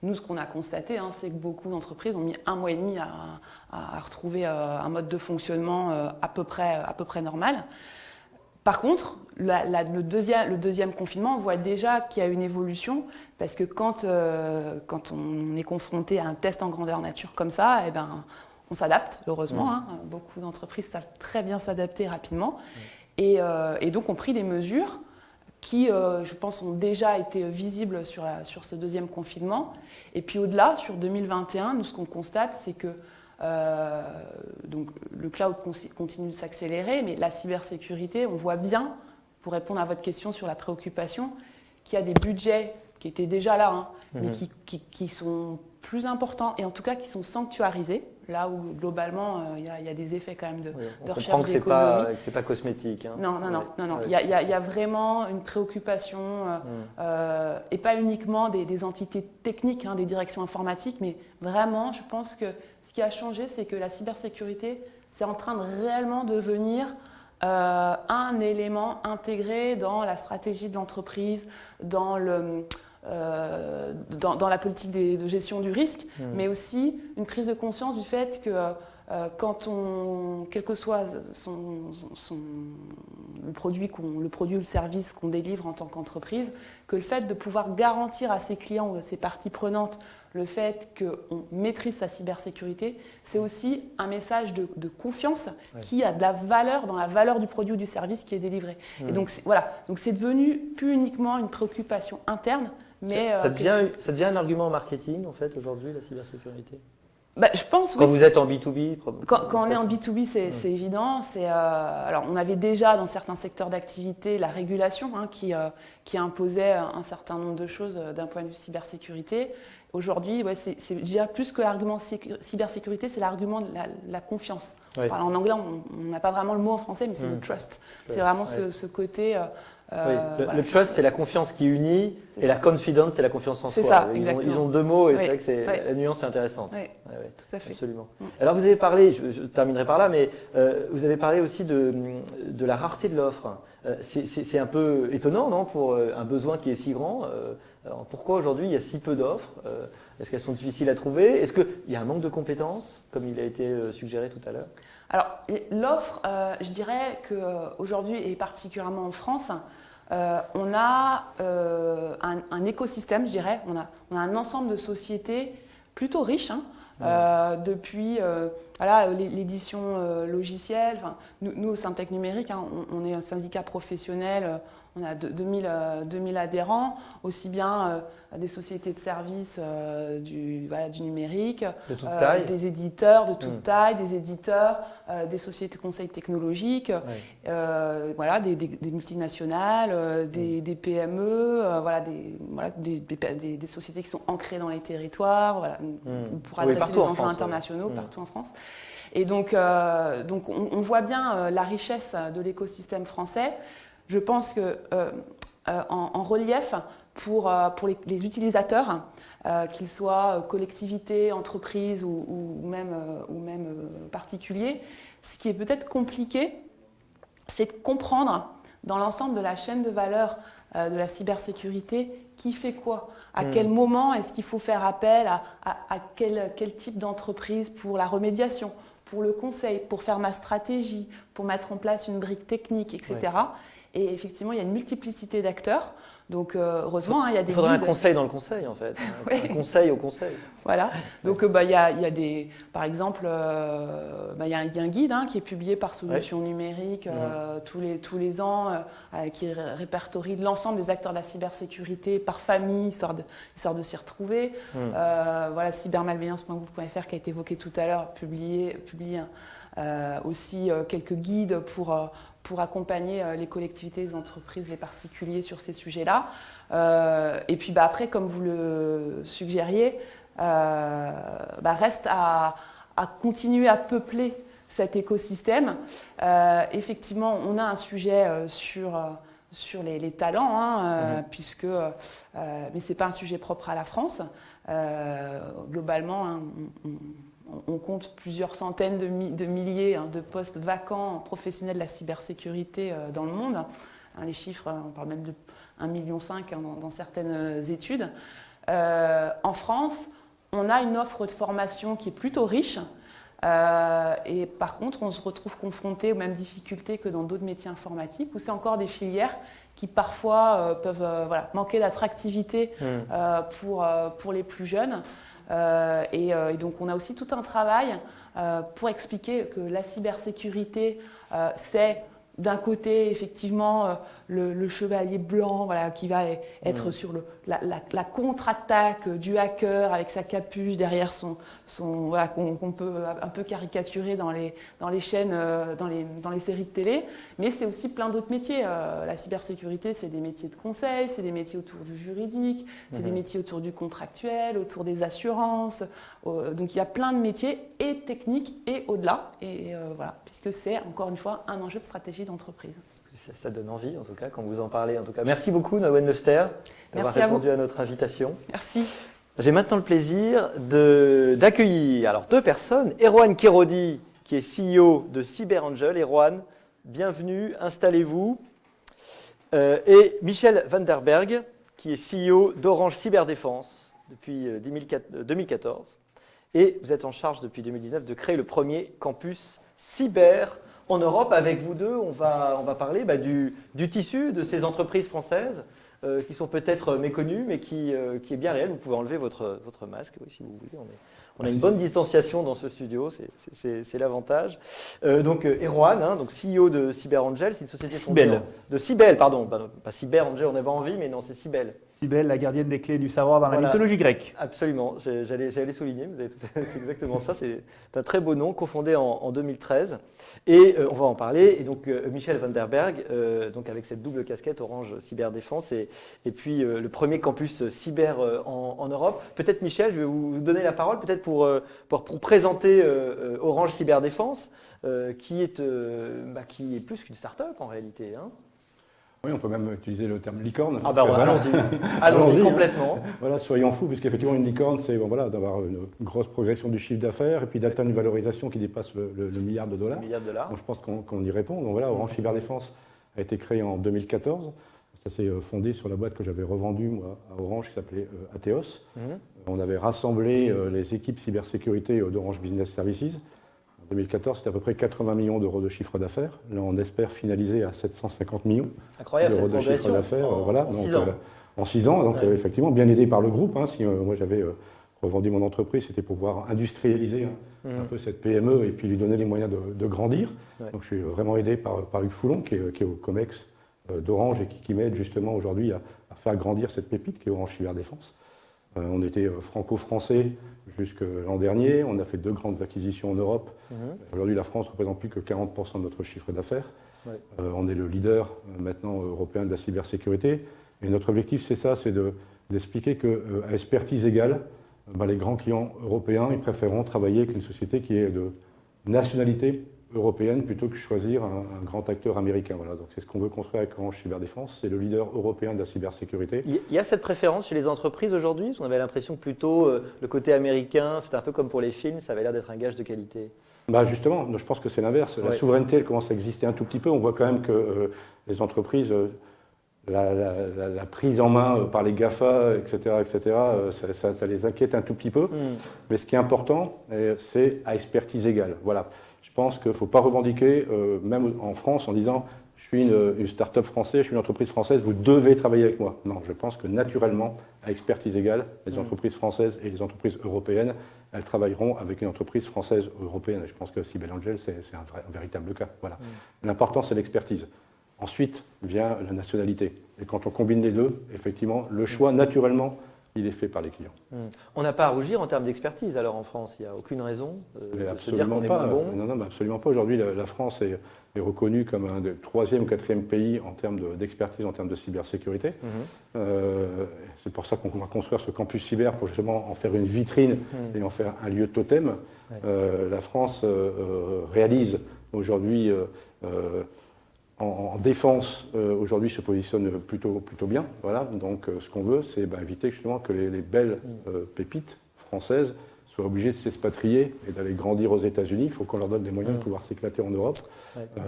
Nous, ce qu'on a constaté, c'est que beaucoup d'entreprises ont mis 1 mois et demi à retrouver un mode de fonctionnement à peu près normal. Par contre, le deuxième confinement, on voit déjà qu'il y a une évolution, parce que quand on est confronté à un test en grandeur nature comme ça, on s'adapte, heureusement. Beaucoup d'entreprises savent très bien s'adapter rapidement. Et donc, ont pris des mesures qui, je pense, ont déjà été visibles sur ce deuxième confinement. Et puis au-delà, sur 2021, nous, ce qu'on constate, c'est que donc, le cloud continue de s'accélérer, mais la cybersécurité, on voit bien, pour répondre à votre question sur la préoccupation, qu'il y a des budgets qui étaient déjà là, mais qui sont plus importants, et en tout cas qui sont sanctuarisés, là où globalement il y a des effets quand même de recherche d'économie. C'est pas cosmétique. Non. Il y a vraiment une préoccupation, et pas uniquement des entités techniques, des directions informatiques, mais vraiment, je pense que ce qui a changé, c'est que la cybersécurité, c'est en train de réellement devenir un élément intégré dans la stratégie de l'entreprise, dans la politique de gestion du risque, mais aussi une prise de conscience du fait que quel que soit le produit ou le service qu'on délivre en tant qu'entreprise, que le fait de pouvoir garantir à ses clients ou à ses parties prenantes le fait qu'on maîtrise sa cybersécurité, c'est aussi un message de confiance qui a de la valeur dans la valeur du produit ou du service qui est délivré. Et donc, c'est devenu plus uniquement une préoccupation interne, mais ça devient un argument marketing, en fait, aujourd'hui, la cybersécurité. Je pense, quand vous êtes en B2B Quand on est en B2B, c'est évident. Alors, on avait déjà dans certains secteurs d'activité la régulation qui imposait un certain nombre de choses d'un point de vue cybersécurité. Aujourd'hui, je dirais plus que l'argument cybersécurité, c'est l'argument de la confiance. Alors, en anglais, on n'a pas vraiment le mot en français, mais c'est le trust. C'est vraiment ce côté... le trust, c'est la confiance qui unit, et la confidence, c'est la confiance en soi. C'est ça, exactement. Ils ont 2 mots, et c'est vrai que la nuance est intéressante. Oui, tout à fait. Absolument. Alors, vous avez parlé, je terminerai par là, mais vous avez parlé aussi de la rareté de l'offre. C'est un peu étonnant, non, pour un besoin qui est si grand. Alors, pourquoi aujourd'hui il y a si peu d'offres ? Est-ce qu'elles sont difficiles à trouver ? Est-ce qu'il y a un manque de compétences, comme il a été suggéré tout à l'heure ? Alors, l'offre, je dirais qu'aujourd'hui, et particulièrement en France, on a un écosystème, je dirais. On a un ensemble de sociétés plutôt riches, depuis l'édition logicielle. Nous, au Syntec Numérique, on est un syndicat professionnel. On a 2000 adhérents, aussi bien des sociétés de services du numérique, de toute taille. Des éditeurs de toute taille, des éditeurs, des sociétés de conseil technologique, des multinationales, des PME, des sociétés qui sont ancrées dans les territoires, pour adresser les enjeux internationaux partout en France. Et donc on voit bien la richesse de l'écosystème français. Je pense que en relief, pour les utilisateurs, qu'ils soient collectivités, entreprises ou même particuliers, ce qui est peut-être compliqué, c'est de comprendre dans l'ensemble de la chaîne de valeur de la cybersécurité qui fait quoi, à quel moment est-ce qu'il faut faire appel à quel type d'entreprise pour la remédiation, pour le conseil, pour faire ma stratégie, pour mettre en place une brique technique, etc. Et effectivement, il y a une multiplicité d'acteurs. Donc, heureusement, il y a des Il faudrait guides. un conseil dans le conseil, en fait. Oui. Un conseil au conseil. Voilà. Donc, il y a des, par exemple, il y a un guide qui est publié par Solutions Numériques tous les ans, qui répertorie l'ensemble des acteurs de la cybersécurité par famille, histoire de s'y retrouver. Voilà, cybermalveillance.gouv.fr qui a été évoqué tout à l'heure, publie aussi quelques guides pour accompagner les collectivités, les entreprises, les particuliers sur ces sujets-là. Et puis après, comme vous le suggériez, reste à continuer à peupler cet écosystème. Effectivement, on a un sujet sur les talents, puisque, mais ce n'est pas un sujet propre à la France. Globalement, on compte plusieurs centaines de milliers de postes vacants professionnels de la cybersécurité dans le monde. Les chiffres, on parle même de 1,5 million dans certaines études. En France, on a une offre de formation qui est plutôt riche. Et par contre, on se retrouve confronté aux mêmes difficultés que dans d'autres métiers informatiques, où c'est encore des filières qui parfois peuvent manquer d'attractivité pour les plus jeunes. Et donc on a aussi tout un travail pour expliquer que la cybersécurité, c'est d'un côté effectivement le chevalier blanc qui va être sur la contre-attaque du hacker avec sa capuche derrière qu'on peut un peu caricaturer dans les chaînes, dans les séries de télé, mais c'est aussi plein d'autres métiers. La cybersécurité, c'est des métiers de conseil, c'est des métiers autour du juridique, c'est des métiers autour du contractuel, autour des assurances. Donc il y a plein de métiers et techniques et au-delà, et puisque c'est encore une fois un enjeu de stratégie d'entreprise. Ça donne envie, en tout cas, quand vous en parlez. En tout cas, merci beaucoup, Nahwen Lester, d'avoir répondu à notre invitation. Merci. J'ai maintenant le plaisir d'accueillir deux personnes. Erwan Kerodi, qui est CEO de CyberAngel. Erwan, bienvenue, installez-vous. Et Michel Van der Berg, qui est CEO d'Orange Cyberdéfense depuis 2014. Et vous êtes en charge depuis 2019 de créer le premier campus cyber en Europe. Avec vous deux, on va parler du tissu de ces entreprises françaises qui sont peut-être méconnues, mais qui est bien réel. Vous pouvez enlever votre masque si vous voulez. On a une bonne distanciation dans ce studio, c'est l'avantage. Donc Erwan, donc CEO de CyberAngel, c'est une société Cybelle. De Cybelle, pardon, pas CyberAngel, on avait envie, mais non, c'est Cybelle. Cybelle, la gardienne des clés du savoir dans la mythologie grecque. Absolument, j'allais souligner, c'est exactement ça, c'est un très beau nom, cofondé en 2013. Et on va en parler. Et donc Michel Van der Berg, donc avec cette double casquette Orange Cyberdéfense et puis le premier campus cyber en Europe. Peut-être Michel, je vais vous donner la parole, peut-être pour présenter Orange Cyberdéfense, qui est plus qu'une start-up en réalité. Oui, on peut même utiliser le terme licorne. Allons-y complètement. Voilà, soyons fous, puisqu'effectivement, une licorne, c'est d'avoir une grosse progression du chiffre d'affaires et puis d'atteindre une valorisation qui dépasse le milliard de dollars. Donc, je pense qu'on y répond. Donc voilà, Orange Cyberdéfense a été créé en 2014. Ça s'est fondé sur la boîte que j'avais revendue moi, à Orange, qui s'appelait Atheos. On avait rassemblé les équipes cybersécurité d'Orange Business Services. En 2014, c'était à peu près 80 millions d'euros de chiffre d'affaires. Là, on espère finaliser à 750 millions d'euros de chiffre d'affaires. En 6 ans. Donc, effectivement, bien aidé par le groupe. Si moi, j'avais revendu mon entreprise, c'était pour pouvoir industrialiser un peu cette PME et puis lui donner les moyens de grandir. Donc, je suis vraiment aidé par Hugues Foulon, qui est au COMEX d'Orange et qui m'aide justement aujourd'hui à faire grandir cette pépite qui est Orange Cyberdéfense. On était franco-français jusque l'an dernier. On a fait 2 grandes acquisitions en Europe. Aujourd'hui, la France ne représente plus que 40% de notre chiffre d'affaires. On est le leader maintenant européen de la cybersécurité. Et notre objectif, c'est d'expliquer qu'à expertise égale, les grands clients européens, ils préféreront travailler avec une société qui est de nationalité européenne plutôt que choisir un grand acteur américain. Voilà. Donc c'est ce qu'on veut construire avec Orange Cyberdéfense. C'est le leader européen de la cybersécurité. Il y a cette préférence chez les entreprises aujourd'hui? On avait l'impression que plutôt le côté américain, c'était un peu comme pour les films, ça avait l'air d'être un gage de qualité. Justement, je pense que c'est l'inverse. La souveraineté, elle commence à exister un tout petit peu. On voit quand même que les entreprises, la prise en main par les GAFA, etc., ça les inquiète un tout petit peu. Mais ce qui est important, c'est à expertise égale. Voilà. Je pense qu'il ne faut pas revendiquer, même en France, en disant « je suis une start-up française, je suis une entreprise française, vous devez travailler avec moi. Non, je pense que naturellement, à expertise égale, les entreprises françaises et les entreprises européennes, elles travailleront avec une entreprise française ou européenne. Je pense que Cybelangel, c'est un véritable cas. Voilà. L'important, c'est l'expertise. Ensuite vient la nationalité. Et quand on combine les deux, effectivement, le choix, naturellement, il est fait par les clients. On n'a pas à rougir en termes d'expertise, alors en France, il n'y a aucune raison de se dire qu'on est pas. moins bon. Non, mais absolument pas. Aujourd'hui, la France est reconnue comme un des 3e ou 4e pays en termes d'expertise, en termes de cybersécurité. C'est pour ça qu'on va construire ce campus cyber pour justement en faire une vitrine et en faire un lieu totem. La France réalise aujourd'hui en défense, aujourd'hui, se positionne plutôt bien. Voilà. Donc, ce qu'on veut, c'est éviter justement que les belles pépites françaises soient obligées de s'expatrier et d'aller grandir aux États-Unis. Il faut qu'on leur donne des moyens de pouvoir s'éclater en Europe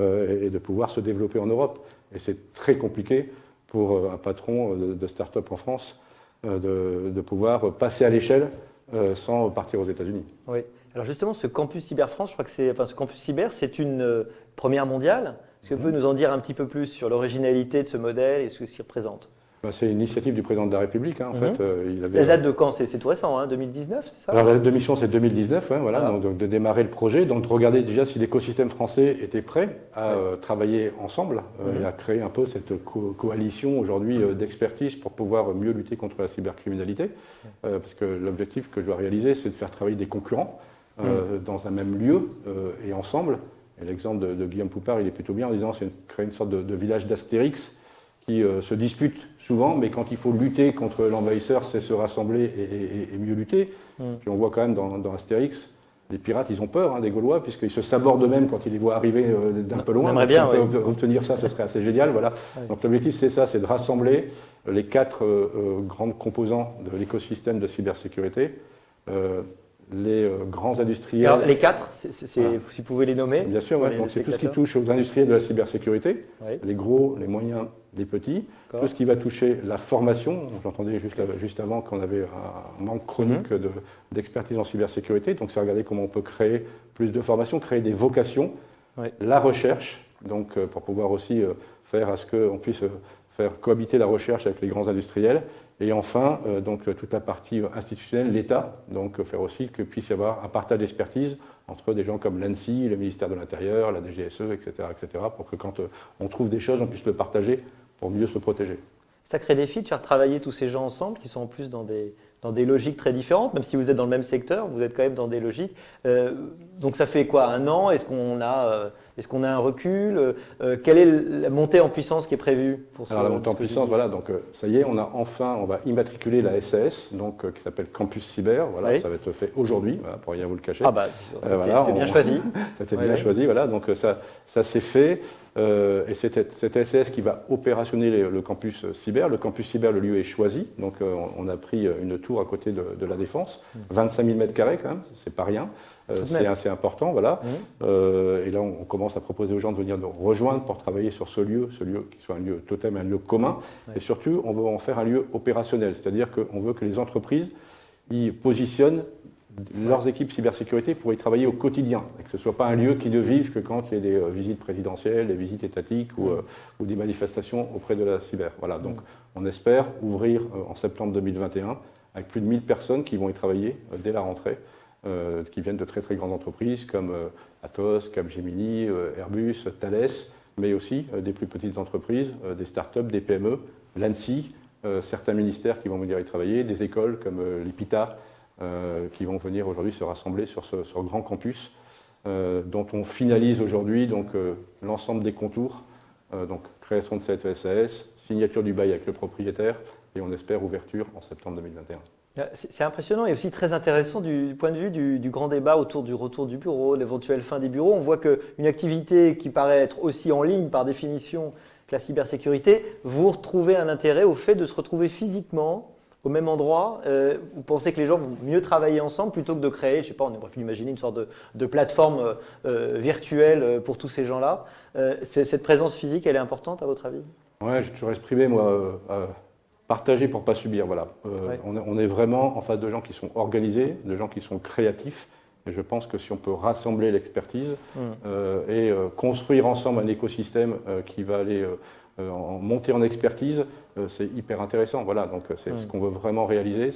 et de pouvoir se développer en Europe. Et c'est très compliqué pour un patron de start-up en France de pouvoir passer à l'échelle sans partir aux États-Unis. Oui. Alors justement, ce campus Cyber France, je crois que ce campus cyber, c'est une première mondiale. Est-ce que vous pouvez nous en dire un petit peu plus sur l'originalité de ce modèle et ce qu'il représente? C'est une initiative du président de la République. En fait, il avait... La date de quand? C'est tout récent, 2019, c'est ça? Alors la date de mission, c'est 2019, voilà. Donc de démarrer le projet, donc de regarder déjà si l'écosystème français était prêt à travailler ensemble et à créer un peu cette coalition aujourd'hui d'expertise pour pouvoir mieux lutter contre la cybercriminalité. Parce que l'objectif que je dois réaliser, c'est de faire travailler des concurrents dans un même lieu et ensemble. Et l'exemple de Guillaume Poupard, il est plutôt bien en disant c'est créer une sorte de village d'Astérix qui se disputent souvent, mais quand il faut lutter contre l'envahisseur, c'est se rassembler et mieux lutter. Puis on voit quand même dans Astérix, les pirates, ils ont peur des Gaulois, puisqu'ils se sabordent eux-mêmes quand ils les voient arriver d'un peu loin. On aimerait bien obtenir ça, ce serait assez génial. Voilà. Donc l'objectif, c'est ça, c'est de rassembler les 4 grandes composants de l'écosystème de cybersécurité. Les grands industriels. Alors, les 4, si vous pouvez les nommer. Bien sûr, donc c'est tout ce qui touche aux industriels de la cybersécurité, les gros, les moyens, les petits, tout ce qui va toucher la formation. J'entendais juste avant qu'on avait un manque chronique d'expertise en cybersécurité, donc c'est regarder comment on peut créer plus de formation, créer des vocations, la recherche, donc pour pouvoir aussi faire à ce qu'on puisse faire cohabiter la recherche avec les grands industriels. Et enfin, donc, toute la partie institutionnelle, l'État, donc faire aussi qu'il puisse y avoir un partage d'expertise entre des gens comme l'ANSSI, le ministère de l'Intérieur, la DGSE, etc., pour que quand on trouve des choses, on puisse le partager pour mieux se protéger. Sacré défi de faire travailler tous ces gens ensemble qui sont en plus dans des logiques très différentes, même si vous êtes dans le même secteur, vous êtes quand même dans des logiques. Donc ça fait quoi, 1 an? Est-ce qu'on a un recul? Quelle est la montée en puissance qui est prévue pour ce? Alors la montée en puissance, voilà, donc ça y est, on va immatriculer la SAS, donc qui s'appelle Campus Cyber, voilà, ça va être fait aujourd'hui, voilà, pour rien vous le cacher. C'est bien choisi. C'était bien choisi, voilà, donc ça s'est fait. Et c'est cette SAS qui va opérationner le campus cyber. Le campus cyber, le lieu est choisi, donc on a pris une tour à côté de la Défense, 25 000 m² quand même, c'est pas rien. C'est assez important, voilà. Et là, on commence à proposer aux gens de venir nous rejoindre pour travailler sur ce lieu qui soit un lieu totem, un lieu commun. Et surtout, on veut en faire un lieu opérationnel, c'est-à-dire qu'on veut que les entreprises y positionnent leurs équipes cybersécurité pour y travailler au quotidien, et que ce ne soit pas un lieu qui ne vive que quand il y a des visites présidentielles, des visites étatiques ou des manifestations auprès de la cyber. Voilà, donc on espère ouvrir en septembre 2021 avec plus de 1000 personnes qui vont y travailler dès la rentrée, qui viennent de très très grandes entreprises comme Atos, Capgemini, Airbus, Thales, mais aussi des plus petites entreprises, des startups, des PME, l'ANSSI, certains ministères qui vont venir y travailler, des écoles comme l'EPITA, qui vont venir aujourd'hui se rassembler sur ce grand campus, dont on finalise aujourd'hui l'ensemble des contours, donc création de cette SAS, signature du bail avec le propriétaire, et on espère ouverture en septembre 2021. C'est impressionnant et aussi très intéressant du point de vue du grand débat autour du retour du bureau, l'éventuelle fin des bureaux. On voit qu'une activité qui paraît être aussi en ligne par définition que la cybersécurité, vous retrouvez un intérêt au fait de se retrouver physiquement au même endroit. Vous pensez que les gens vont mieux travailler ensemble plutôt que de créer, je ne sais pas, on aurait pu imaginer une sorte de plateforme virtuelle pour tous ces gens-là. Cette présence physique, elle est importante à votre avis? Oui, j'ai toujours exprimé, moi, partager pour ne pas subir. Voilà. On est vraiment en face de gens qui sont organisés, de gens qui sont créatifs Et je pense que si on peut rassembler l'expertise et construire ensemble un écosystème qui va aller monter en expertise, c'est hyper intéressant. Voilà, donc c'est ce qu'on veut vraiment réaliser.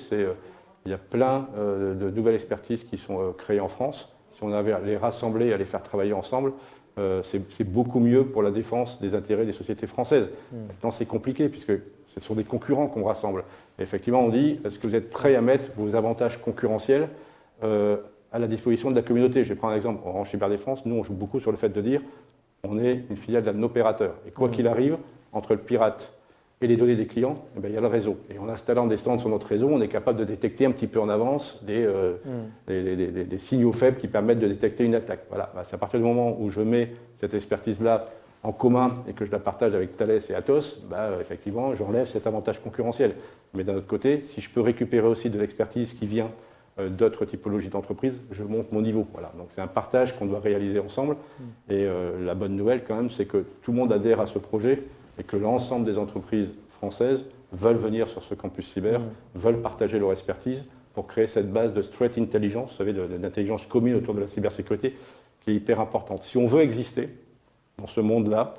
Il y a plein de nouvelles expertises qui sont créées en France. Si on avait à les rassembler, à les faire travailler ensemble, c'est beaucoup mieux pour la défense des intérêts des sociétés françaises. Maintenant, c'est compliqué puisque ce sont des concurrents qu'on rassemble. Et effectivement, on dit, est-ce que vous êtes prêts à mettre vos avantages concurrentiels à la disposition de la communauté? Je vais prendre un exemple. Orange Cyberdéfense, nous, on joue beaucoup sur le fait de dire on est une filiale d'un opérateur. Et quoi qu'il arrive, entre le pirate et les données des clients, eh bien, il y a le réseau. Et en installant des stands sur notre réseau, on est capable de détecter un petit peu en avance des signaux faibles qui permettent de détecter une attaque. Voilà. C'est à partir du moment où je mets cette expertise-là en commun et que je la partage avec Thales et Atos, effectivement, j'enlève cet avantage concurrentiel. Mais d'un autre côté, si je peux récupérer aussi de l'expertise qui vient d'autres typologies d'entreprises, je monte mon niveau. Voilà. Donc c'est un partage qu'on doit réaliser ensemble. Et la bonne nouvelle, quand même, c'est que tout le monde adhère à ce projet et que l'ensemble des entreprises françaises veulent venir sur ce campus cyber, veulent partager leur expertise pour créer cette base de threat intelligence, vous savez, d'intelligence commune autour de la cybersécurité, qui est hyper importante. Si on veut exister dans ce monde-là,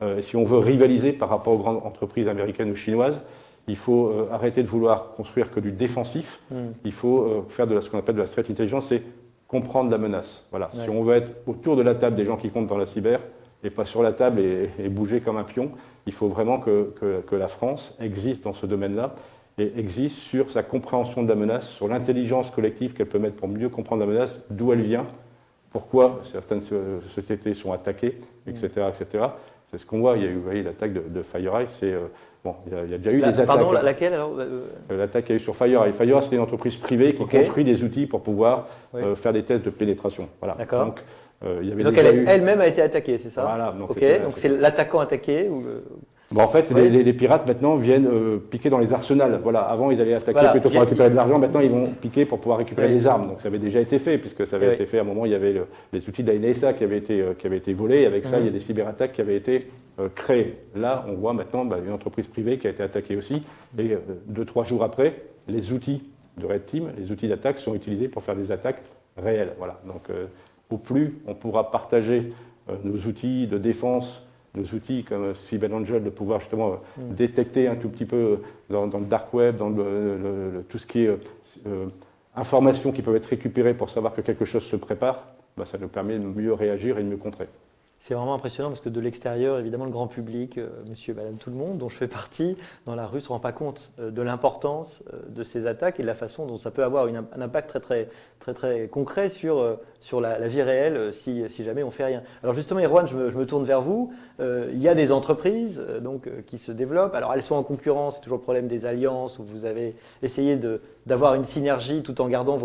et si on veut rivaliser par rapport aux grandes entreprises américaines ou chinoises, il faut arrêter de vouloir construire que du défensif. Il faut faire ce qu'on appelle de la threat intelligence, c'est comprendre la menace. Voilà. Si on veut être autour de la table des gens qui comptent dans la cyber, et pas sur la table et bouger comme un pion, il faut vraiment que la France existe dans ce domaine-là et existe sur sa compréhension de la menace, sur l'intelligence collective qu'elle peut mettre pour mieux comprendre la menace, d'où elle vient, pourquoi certaines sociétés sont attaquées, etc. etc. C'est ce qu'on voit. Il y a eu, vous voyez, l'attaque de FireEye. Il y a déjà eu des attaques. Pardon, laquelle alors? L'attaque qu'il y a eu sur FireEye. FireEye, c'est une entreprise privée qui construit des outils pour pouvoir faire des tests de pénétration. Voilà. D'accord. Donc, elle-même a été attaquée, c'est ça? Voilà. Donc c'est l'attaquant attaqué ou en fait, les pirates maintenant viennent piquer dans les arsenals. Voilà. Avant, ils allaient attaquer plutôt pour récupérer de l'argent. Maintenant, ils vont piquer pour pouvoir récupérer des armes. Donc, ça avait déjà été fait, puisque ça avait été fait à un moment. Il y avait les outils de la NSA qui avaient été volés. Avec ça, il y a des cyberattaques qui avaient été créées. Là, on voit maintenant une entreprise privée qui a été attaquée aussi. Et 2-3 jours après, les outils de Red Team, les outils d'attaque sont utilisés pour faire des attaques réelles. Voilà. Donc, au plus on pourra partager nos outils de défense, nos outils comme Cyber Angel, de pouvoir justement détecter un tout petit peu dans le dark web, dans tout ce qui est informations qui peuvent être récupérées pour savoir que quelque chose se prépare, ça nous permet de mieux réagir et de mieux contrer. C'est vraiment impressionnant parce que de l'extérieur, évidemment, le grand public, monsieur et madame tout le monde, dont je fais partie, dans la rue, ne se rend pas compte de l'importance de ces attaques et de la façon dont ça peut avoir un impact très, très, très, très concret sur la vie réelle si jamais on ne fait rien. Alors justement, Erwan, je me tourne vers vous. Il y a des entreprises qui se développent. Alors elles sont en concurrence, c'est toujours le problème des alliances où vous avez essayé d'avoir une synergie tout en gardant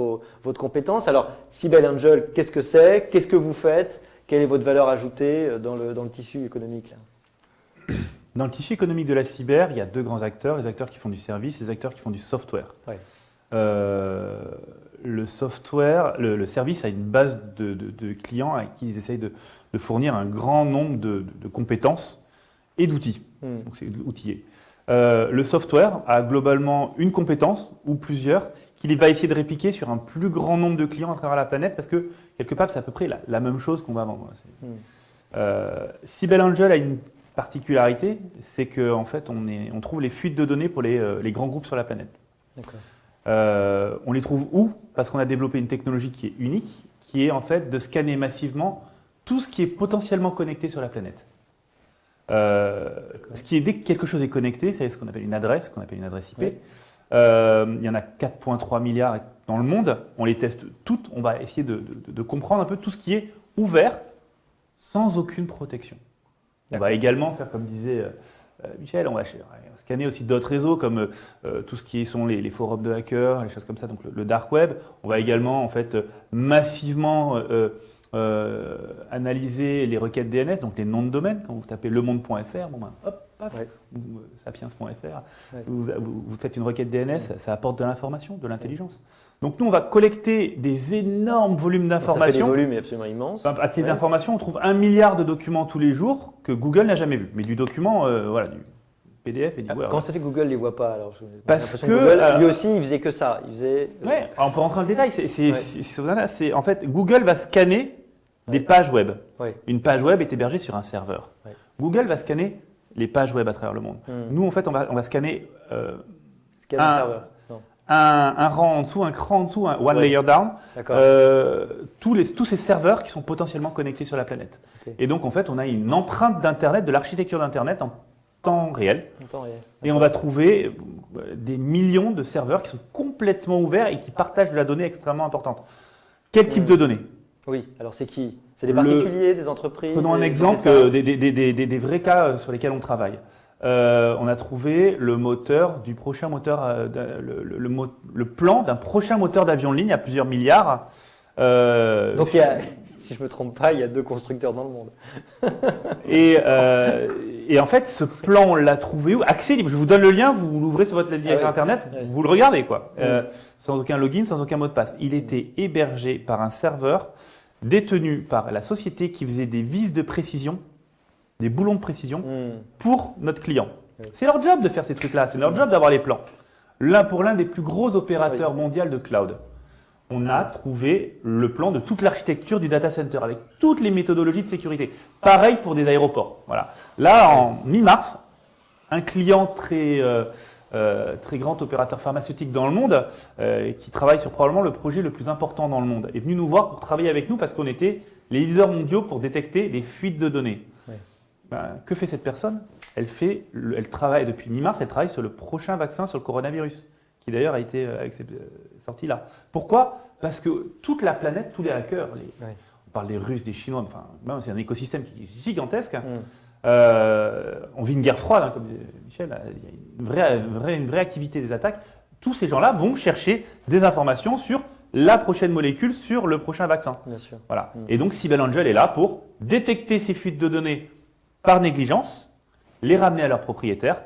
votre compétence. Alors, Cyber Angel, qu'est-ce que c'est? Qu'est-ce que vous faites? Quelle est votre valeur ajoutée dans le tissu économique là? Dans le tissu économique de la cyber, il y a deux grands acteurs, les acteurs qui font du service et les acteurs qui font du software. Ouais. Le software, le service a une base de clients à qui ils essayent de fournir un grand nombre de compétences et d'outils. Donc c'est outillé. Le software a globalement une compétence ou plusieurs qu'il va essayer de répliquer sur un plus grand nombre de clients à travers la planète parce que quelque part c'est à peu près la même chose qu'on va vendre. Cyber Angel a une particularité, c'est qu'en fait on trouve les fuites de données pour les grands groupes sur la planète. On les trouve où? Parce qu'on a développé une technologie qui est unique, qui est en fait de scanner massivement tout ce qui est potentiellement connecté sur la planète. Dès que quelque chose est connecté, c'est ce qu'on appelle une adresse IP. Ouais. Il y en a 4,3 milliards dans le monde. On les teste toutes. On va essayer de comprendre un peu tout ce qui est ouvert sans aucune protection. On va également faire, comme disait Michel, on va scanner aussi d'autres réseaux comme tout ce qui sont les forums de hackers, les choses comme ça, donc le dark web. On va également en fait massivement analyser les requêtes DNS, donc les noms de domaine. Quand vous tapez lemonde.fr, ou sapiens.fr, vous faites une requête DNS, ça apporte de l'information, de l'intelligence. Donc nous, on va collecter des énormes volumes d'informations. Ça fait des volumes absolument immenses. À titre d'information, on trouve 1 milliard de documents tous les jours que Google n'a jamais vu. Mais du document, PDF et du Word. Comment ça fait que Google ne les voit pas alors? Parce l'impression que, Google, alors- lui aussi, il faisait que ça. Ouais, on peut rentrer dans le détail. En fait, Google va scanner des pages web. Ouais. Une page web est hébergée sur un serveur. Ouais. Google va scanner les pages web à travers le monde. Nous, en fait, on va scanner Scanner un- serveur. Non. un rang en dessous, un cran en dessous, un one Ouais. layer down, D'accord. tous ces serveurs qui sont potentiellement connectés sur la planète. Ok. Et donc, en fait, on a une empreinte d'Internet, de l'architecture d'Internet en temps réel. En temps réel. Et on va trouver des millions de serveurs qui sont complètement ouverts et qui partagent de la donnée extrêmement importante. Quel type de données? Oui, alors c'est qui? C'est des Le- particuliers, des entreprises? Prenons un des exemple États des vrais cas sur lesquels on travaille. On a trouvé le moteur du prochain moteur, le plan d'un prochain moteur d'avion de ligne à plusieurs milliards. Donc, si je ne me trompe pas, il y a 2 constructeurs dans le monde. Et en fait, ce plan, on l'a trouvé où? Accès libre. Je vous donne le lien, vous l'ouvrez sur votre navigateur ouais. Internet, Ouais. vous le regardez, quoi. Sans aucun login, sans aucun mot de passe. Il était hébergé par un serveur détenu par la société qui faisait des vis de précision, des boulons de précision, pour notre client. Oui. C'est leur job de faire ces trucs-là, c'est leur job d'avoir les plans. Pour l'un des plus gros opérateurs mondiaux de cloud, on a trouvé le plan de toute l'architecture du data center avec toutes les méthodologies de sécurité. Pareil pour des aéroports. Voilà. Là, en mi-mars, un client très grand opérateur pharmaceutique dans le monde, qui travaille sur probablement le projet le plus important dans le monde, est venu nous voir pour travailler avec nous parce qu'on était les leaders mondiaux pour détecter des fuites de données. Ouais. Que fait cette personne? Elle travaille depuis mi-mars, elle travaille sur le prochain vaccin sur le coronavirus, qui d'ailleurs a été sorti là. Pourquoi? Parce que toute la planète, tous les hackers, on parle des Russes, des Chinois, enfin, c'est un écosystème qui est gigantesque. On vit une guerre froide, hein, comme disait Michel, il y a une vraie activité des attaques. Tous ces gens-là vont chercher des informations sur la prochaine molécule, sur le prochain vaccin. Bien sûr. Voilà. Et donc, Siebel Angel est là pour détecter ces fuites de données par négligence, les ramener à leurs propriétaires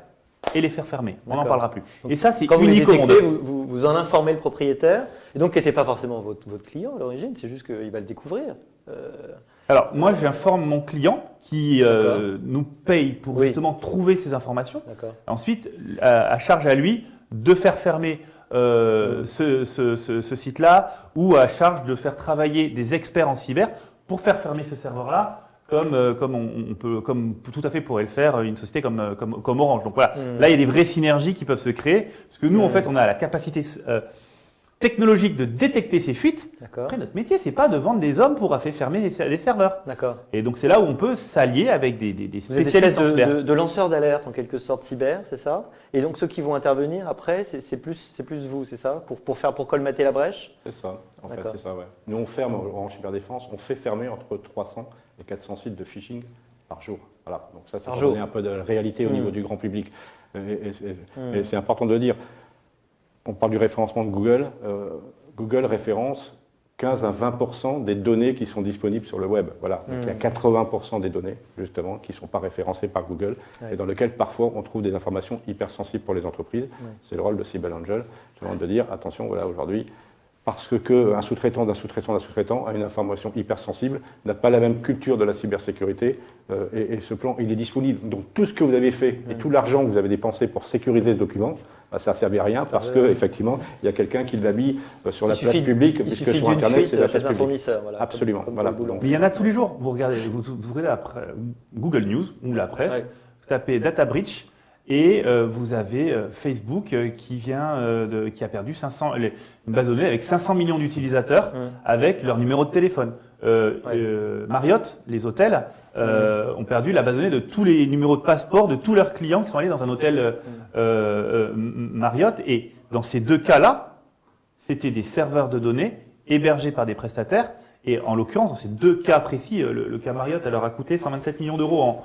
et les faire fermer. On n'en D'accord. parlera plus. Et ça, c'est Quand vous les unique au monde. détectez, vous en informez le propriétaire, et donc qui n'était pas forcément votre client à l'origine, c'est juste qu'il va le découvrir. Alors, moi, j'informe mon client qui D'accord. nous paye pour Oui. justement trouver ces informations. D'accord. Ensuite, à charge à lui de faire fermer ce site-là ou à charge de faire travailler des experts en cyber pour faire fermer ce serveur-là, comme tout à fait pourrait le faire une société comme Orange. Donc voilà, là, il y a des vraies synergies qui peuvent se créer, parce que nous, en fait, on a la capacité technologique de détecter ces fuites. D'accord. Après, notre métier, c'est pas de vendre des hommes pour faire fermer les serveurs. D'accord. Et donc, c'est là où on peut s'allier avec des Vous êtes spécialistes en espèce cyber. de lanceurs d'alerte en quelque sorte cyber, c'est ça? Et donc ceux qui vont intervenir après, c'est plus vous, c'est ça? Pour colmater la brèche? C'est ça, en fait, D'accord. c'est ça, ouais. Nous, on ferme en cyberdéfense, on fait fermer entre 300 et 400 sites de phishing par jour. Voilà, donc ça, Par pour jour. donner un peu de réalité au niveau du grand public. Et c'est important de le dire. On parle du référencement de Google. Google référence 15 à 20% des données qui sont disponibles sur le web. Voilà. Donc, il y a 80% des données, justement, qui ne sont pas référencées par Google et dans lesquelles, parfois, on trouve des informations hypersensibles pour les entreprises. C'est le rôle de Siebel Angel, justement, de dire, attention, voilà, aujourd'hui, parce qu'un sous-traitant d'un sous-traitant a une information hypersensible, n'a pas la même culture de la cybersécurité, et ce plan, il est disponible. Donc, tout ce que vous avez fait et tout l'argent que vous avez dépensé pour sécuriser ce document, ça ne servait à rien parce qu'effectivement, il y a quelqu'un qui l'a mis sur la place publique, puisque sur Internet, c'est la place un publique. fournisseur. Voilà, Absolument. comme Voilà. le boulot. Mais il y en a tous les jours. Vous regardez Google News ou la presse, Ouais. vous tapez Data Breach et vous avez Facebook qui a perdu une base de données avec 500 millions d'utilisateurs avec leur numéro de téléphone. Marriott, les hôtels, ont perdu la base de données de tous les numéros de passeport de tous leurs clients qui sont allés dans un hôtel Marriott. Et dans ces deux cas-là, c'était des serveurs de données hébergés par des prestataires. Et en l'occurrence, dans ces deux cas précis, le cas Marriott, elle leur a coûté 127 millions d'euros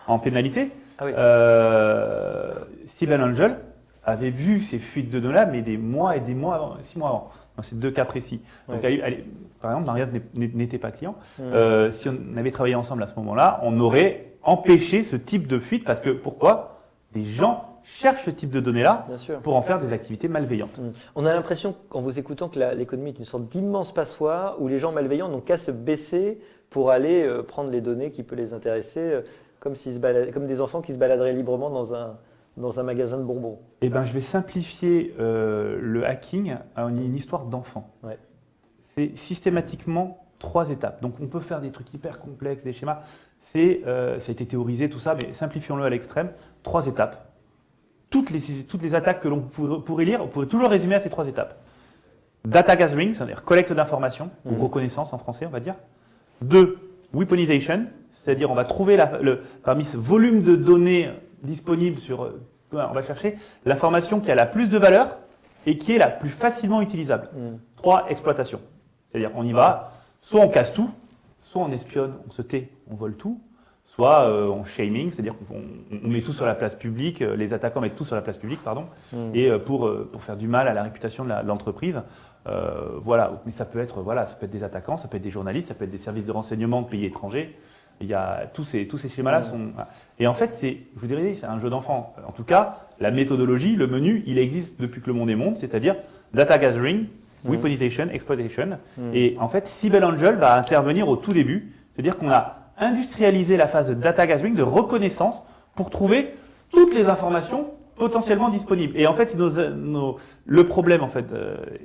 en pénalité. Ah oui. Siebel Angel avait vu ces fuites de données, mais des mois et des mois avant, 6 mois avant, dans ces deux cas précis. Donc, par exemple, Marriott n'était pas client. Si on avait travaillé ensemble à ce moment-là, on aurait empêché ce type de fuite parce que, pourquoi? Des gens cherchent ce type de données-là Bien sûr. pour en faire des activités malveillantes. On a l'impression, en vous écoutant, que l'économie est une sorte d'immense passoire où les gens malveillants n'ont qu'à se baisser pour aller prendre les données qui peuvent les intéresser, comme des enfants qui se baladeraient librement dans un magasin de bonbons? Eh ben, je vais simplifier le hacking à une histoire d'enfant. Ouais. C'est systématiquement 3 étapes. Donc on peut faire des trucs hyper complexes, des schémas. Ça a été théorisé, tout ça, mais simplifions-le à l'extrême. 3 étapes. Toutes les attaques que l'on pourrait lire, on pourrait toujours résumer à ces 3 étapes. Data gathering, c'est-à-dire collecte d'informations, ou reconnaissance en français, on va dire. 2, weaponization, c'est-à-dire on va trouver parmi ce volume de données disponibles on va chercher l'information qui a la plus de valeur et qui est la plus facilement utilisable. 3, exploitation. C'est-à-dire on y va, soit on casse tout, soit on espionne, on se tait, on vole tout, soit on shaming, c'est-à-dire qu'on met tout sur la place publique, les attaquants mettent tout sur la place publique, et pour faire du mal à la réputation de l'entreprise. Voilà, mais ça peut être des attaquants, ça peut être des journalistes, ça peut être des services de renseignement de pays étrangers. Il y a tous ces schémas-là sont. Et en fait, je vous dirais, c'est un jeu d'enfant. En tout cas, la méthodologie, le menu, il existe depuis que le monde est monde, c'est-à-dire data gathering, weaponization, exploitation. Et en fait, Sibel Angel va intervenir au tout début, c'est-à-dire qu'on a industrialisé la phase de data gathering, de reconnaissance, pour trouver toutes les informations potentiellement disponibles. Et en fait, c'est le problème, en fait.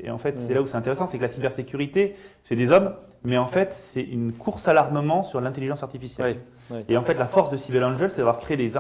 Et en fait, c'est là où c'est intéressant, c'est que la cybersécurité, c'est des hommes, mais en fait, c'est une course à l'armement sur l'intelligence artificielle. Oui. Et en fait, la force de Sibel Angel, c'est d'avoir créé des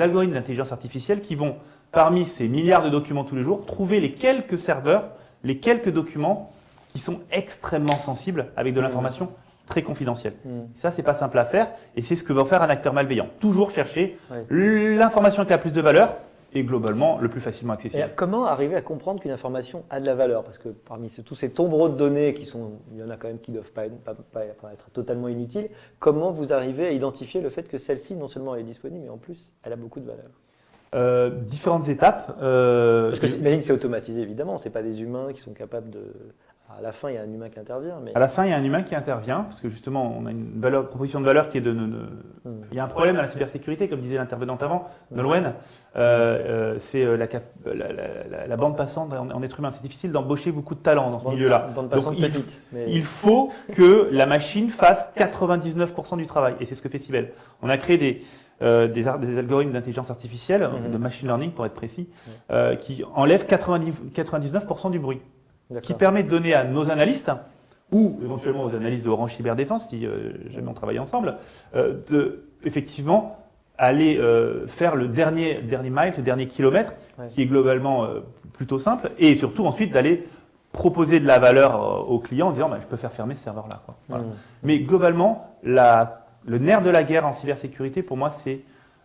algorithmes d'intelligence artificielle qui vont, parmi ces milliards de documents tous les jours, trouver les quelques serveurs, les quelques documents qui sont extrêmement sensibles avec de l'information très confidentielle. Ça, c'est pas simple à faire et c'est ce que va faire un acteur malveillant. Toujours chercher l'information qui a plus de valeur et globalement le plus facilement accessible. Et comment arriver à comprendre qu'une information a de la valeur? Parce que parmi tous ces tombereaux de données il y en a quand même qui ne doivent pas être totalement inutiles. Comment vous arrivez à identifier le fait que celle-ci, non seulement elle est disponible, mais en plus, elle a beaucoup de valeur? Différentes étapes. Parce que j'imagine que c'est automatisé, évidemment. Ce n'est pas des humains qui sont capables de... À la fin, il y a un humain qui intervient. Mais... À la fin, il y a un humain qui intervient, parce que justement, on a une proposition de valeur qui est Il y a un problème à la cybersécurité, comme disait l'intervenante avant, Nolwenn. C'est la bande passante en être humain. C'est difficile d'embaucher beaucoup de talents dans ce milieu-là. Bande passante petite. Il faut que la machine fasse 99% du travail. Et c'est ce que fait Sibel. On a créé des algorithmes d'intelligence artificielle, de machine learning pour être précis, qui enlèvent 99% du bruit. Qui permet de donner à nos analystes, ou éventuellement aux analystes de Orange Cyberdéfense, si jamais on travaille ensemble, effectivement aller faire le dernier mile, le dernier kilomètre, qui est globalement plutôt simple, et surtout ensuite d'aller proposer de la valeur aux clients en disant je peux faire fermer ce serveur-là. Voilà. Mais globalement, le nerf de la guerre en cybersécurité, pour moi, c'est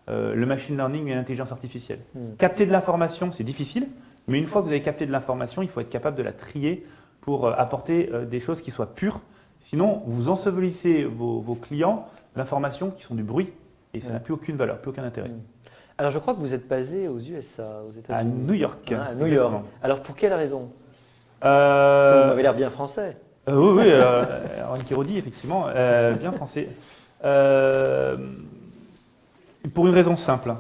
le machine learning et l'intelligence artificielle. Capter de l'information, c'est difficile. Mais une fois que vous avez capté de l'information, il faut être capable de la trier pour apporter des choses qui soient pures. Sinon, vous ensevelissez vos clients d'informations qui sont du bruit et ça n'a plus aucune valeur, plus aucun intérêt. Alors, je crois que vous êtes basé aux USA, aux États-Unis. À New York. À New York. Alors, pour quelle raison? Vous avez l'air bien français. Oui, Enrique Rodi, effectivement, bien français. Pour une raison simple.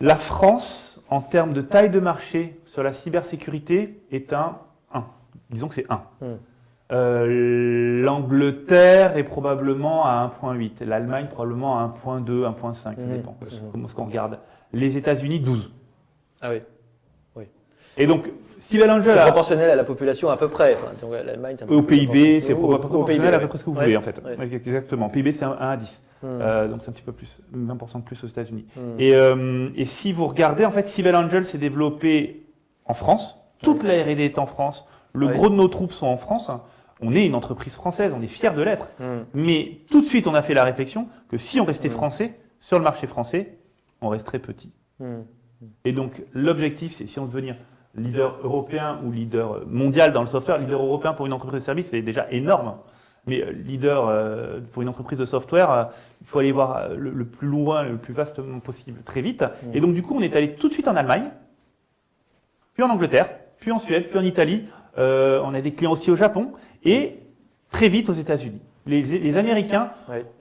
La France, en termes de taille de marché sur la cybersécurité, est un 1. Disons que c'est 1. L'Angleterre est probablement à 1,8. L'Allemagne probablement à 1,2, 1,5. Ça dépend comment ce qu'on regarde. Les États-Unis, 12. Ah oui. Et donc, Sibel Angel. C'est proportionnel à la population à peu près. Enfin, l'Allemagne, au PIB, c'est proportionnel à peu près ce que vous voulez en fait. Ouais. Exactement. PIB, c'est 1 à 10. Donc c'est un petit peu plus, 20% de plus aux États-Unis. Et si vous regardez, en fait, Sibel Angel s'est développé en France. Toute la R&D est en France. Le gros de nos troupes sont en France. On est une entreprise française, on est fiers de l'être. Mais tout de suite, on a fait la réflexion que si on restait français, sur le marché français, on resterait petit. Et donc l'objectif, c'est si on veut devenir leader européen ou leader mondial dans le software, leader européen pour une entreprise de service, c'est déjà énorme. Mais leader pour une entreprise de software, il faut aller voir le plus loin, le plus vastement possible, très vite. Et donc du coup, on est allé tout de suite en Allemagne, puis en Angleterre, puis en Suède, puis en Italie. On a des clients aussi au Japon et très vite aux États-Unis. Les Américains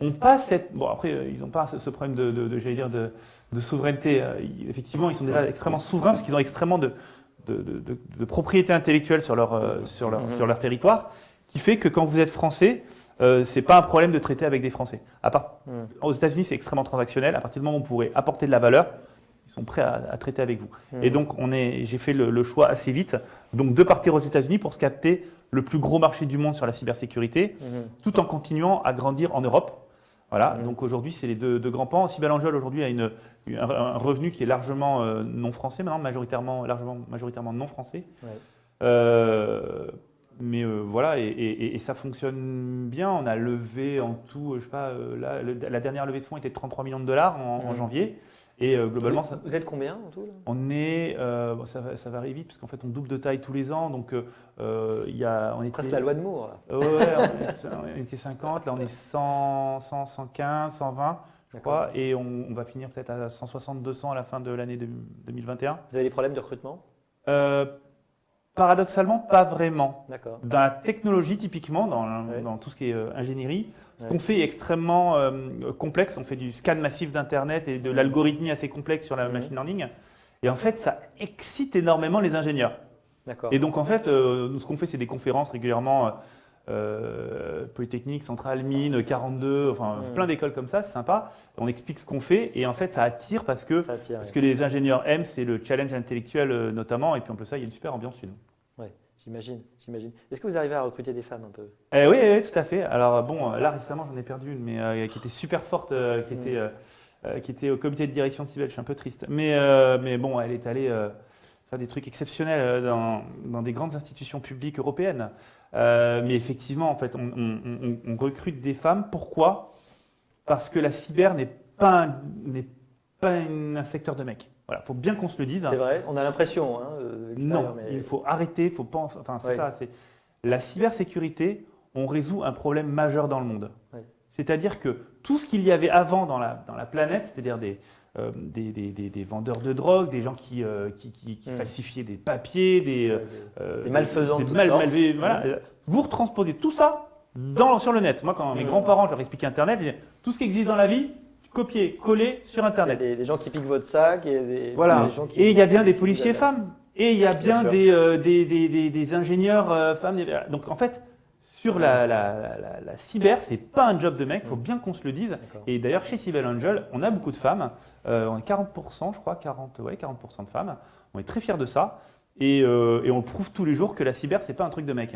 n'ont pas cette... Bon, après, ils n'ont pas ce problème de souveraineté. Effectivement, ils sont déjà extrêmement souverains parce qu'ils ont extrêmement de propriété intellectuelle sur leur territoire, qui fait que quand vous êtes français, c'est pas un problème de traiter avec des Français. Aux États-Unis, c'est extrêmement transactionnel. À partir du moment où on pourrait apporter de la valeur, sont prêts à traiter avec vous. Et donc, j'ai fait le choix assez vite donc de partir aux États-Unis pour se capter le plus gros marché du monde sur la cybersécurité, tout en continuant à grandir en Europe. Voilà, donc aujourd'hui, c'est les deux grands pans. Cybelle Angel, aujourd'hui, a un revenu qui est largement non français, maintenant, majoritairement non français. Mais voilà, et ça fonctionne bien. On a levé en tout, je sais pas, la dernière levée de fonds était de 33 millions de dollars en janvier. Et globalement, vous êtes combien en tout là? On est, ça varie vite parce qu'en fait on double de taille tous les ans, donc on était presque la loi de Moore là. on était 50, là on est 100, 115, 120, je crois, et on va finir peut-être à 160, 200 à la fin de l'année 2021. Vous avez des problèmes de recrutement? Paradoxalement, pas vraiment. D'accord. Dans la technologie, typiquement, dans tout ce qui est ingénierie, ce qu'on fait est extrêmement complexe. On fait du scan massif d'Internet et de l'algorithmie assez complexe sur la machine learning. Et en fait, ça excite énormément les ingénieurs. D'accord. Et donc, en fait, nous, ce qu'on fait, c'est des conférences régulièrement, Polytechnique, Centrale, Mines, 42, enfin plein d'écoles comme ça, c'est sympa. On explique ce qu'on fait et en fait, ça attire parce que les ingénieurs aiment, c'est le challenge intellectuel notamment. Et puis en plus ça, il y a une super ambiance chez nous. Oui, j'imagine. Est-ce que vous arrivez à recruter des femmes un peu? Oui, tout à fait. Alors bon, là récemment, j'en ai perdu une, mais qui était super forte, qui était au comité de direction de Cybelle. Je suis un peu triste. Mais bon, elle est allée faire des trucs exceptionnels dans des grandes institutions publiques européennes. Mais effectivement, en fait, on recrute des femmes. Pourquoi? Parce que la cyber n'est pas un secteur de mecs. Voilà, faut bien qu'on se le dise. C'est vrai, on a l'impression. Non, il faut arrêter, faut pas. Enfin, c'est ça. La cybersécurité, on résout un problème majeur dans le monde. Oui. C'est-à-dire que tout ce qu'il y avait avant dans la planète, c'est-à-dire des vendeurs de drogue, des gens qui falsifiaient des papiers, des malfaisants, voilà. Vous retransposez tout ça sur le net. Moi, quand mes grands-parents leur expliquaient Internet, je disais, tout ce qui existe dans la vie, copier, coller sur Internet. Il y a des gens qui piquent votre sac et des gens qui... Et il y a bien des policiers femmes. Et il y a bien des ingénieurs femmes. Donc en fait, sur la cyber, c'est pas un job de mec, il faut bien qu'on se le dise. Et d'ailleurs, chez Cybelle Angel, on a beaucoup de femmes. On est 40%, je crois, 40% de femmes. On est très fiers de ça. Et on prouve tous les jours que la cyber, c'est pas un truc de mec.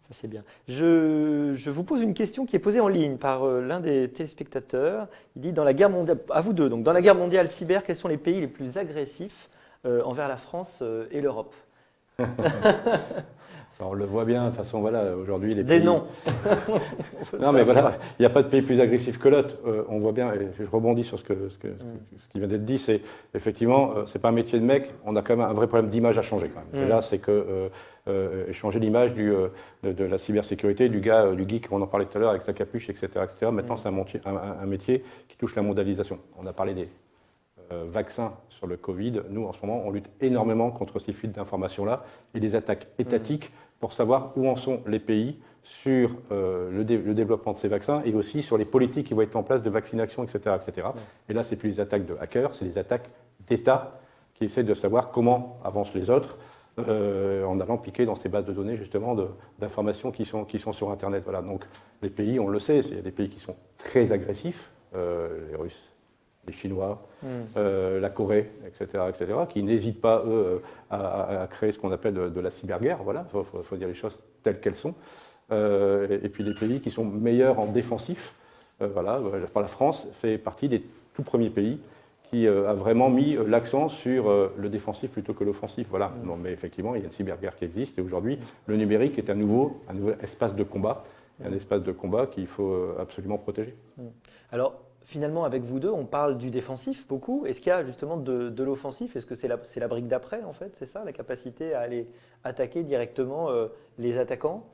Ça, c'est bien. Je vous pose une question qui est posée en ligne par l'un des téléspectateurs. Il dit, dans la guerre mondiale, à vous deux, donc dans la guerre mondiale cyber, quels sont les pays les plus agressifs envers la France et l'Europe? Alors, on le voit bien, de toute façon, voilà, aujourd'hui, les pays... Des noms. Non, mais voilà, il n'y a pas de pays plus agressif que l'autre. On voit bien, et je rebondis sur ce qui vient d'être dit, c'est effectivement, c'est pas un métier de mec, on a quand même un vrai problème d'image à changer quand même. Déjà, c'est que changer l'image de la cybersécurité, du geek, on en parlait tout à l'heure avec sa capuche, etc. Maintenant, c'est un métier qui touche la mondialisation. On a parlé des vaccins sur le Covid. Nous, en ce moment, on lutte énormément contre ces fuites d'informations-là et les attaques étatiques pour savoir où en sont les pays sur le développement de ces vaccins et aussi sur les politiques qui vont être en place de vaccination, etc. Et là, c'est plus les attaques de hackers, c'est des attaques d'États qui essaient de savoir comment avancent les autres en allant piquer dans ces bases de données, justement, d'informations qui sont sur Internet. Voilà. Donc, les pays, on le sait, il y a des pays qui sont très agressifs, les Russes, les Chinois, la Corée, etc., qui n'hésitent pas, eux, à créer ce qu'on appelle de la cyberguerre. Voilà, il faut dire les choses telles qu'elles sont. Et puis des pays qui sont meilleurs en défensif. Voilà, la France fait partie des tout premiers pays qui a vraiment mis l'accent sur le défensif plutôt que l'offensif. Voilà. Non, mais effectivement, il y a une cyberguerre qui existe. Et aujourd'hui, le numérique est un nouveau espace de combat. Un espace de combat qu'il faut absolument protéger. Alors, finalement, avec vous deux, on parle du défensif beaucoup. Est-ce qu'il y a justement de l'offensif? Est-ce que c'est la brique d'après, en fait? C'est ça, la capacité à aller attaquer directement les attaquants?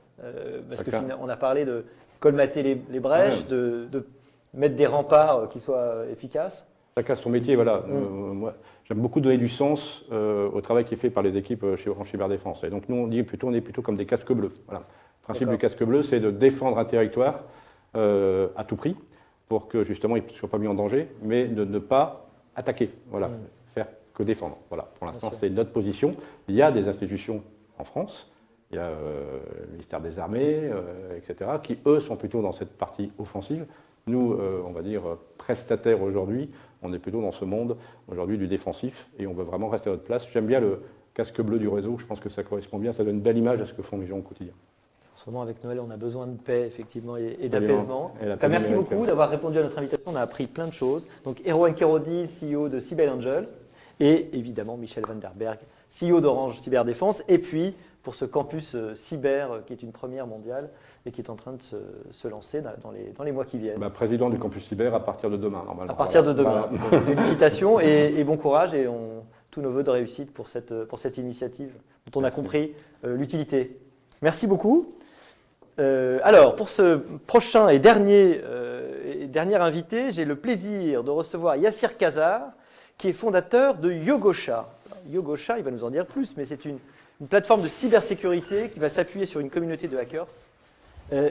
Parce que finalement, on a parlé de colmater les brèches, de mettre des remparts qui soient efficaces. Chacun son métier, voilà. Moi, j'aime beaucoup donner du sens au travail qui est fait par les équipes chez Orange Cyberdéfense. Et donc, nous, on est plutôt comme des casques bleus. Voilà. Le principe du casque bleu, c'est de défendre un territoire à tout prix, pour que justement il ne soit pas mis en danger, mais de ne pas attaquer, voilà, faire que défendre. Voilà. Pour l'instant, c'est notre position. Il y a des institutions en France, il y a le ministère des Armées, etc., qui, eux, sont plutôt dans cette partie offensive. Nous, on va dire, prestataires aujourd'hui, On est plutôt dans ce monde aujourd'hui du défensif et on veut vraiment rester à notre place. J'aime bien le casque bleu du réseau, je pense que ça correspond bien, ça donne une belle image à ce que font les gens au quotidien. En ce moment, avec Noël, on a besoin de paix, effectivement, et Absolument. d'apaisement. Et la paix Merci numérique, beaucoup d'avoir répondu à notre invitation. On a appris plein de choses. Donc, Erwan Kerodi, CEO de Cybelangel, et évidemment Michel van der Berg, CEO d'Orange Cyberdéfense. Et puis, pour ce campus cyber, qui est une première mondiale et qui est en train de se lancer dans les mois qui viennent. Président du campus cyber à partir de demain, normalement. À partir de demain. Voilà. Donc, félicitations et bon courage et tous nos voeux de réussite pour cette initiative dont on a compris l'utilité. Merci beaucoup. Alors, pour ce prochain et dernier invité, j'ai le plaisir de recevoir Yassir Kazar, qui est fondateur de Yogosha. Yogosha, il va nous en dire plus, mais c'est une plateforme de cybersécurité qui va s'appuyer sur une communauté de hackers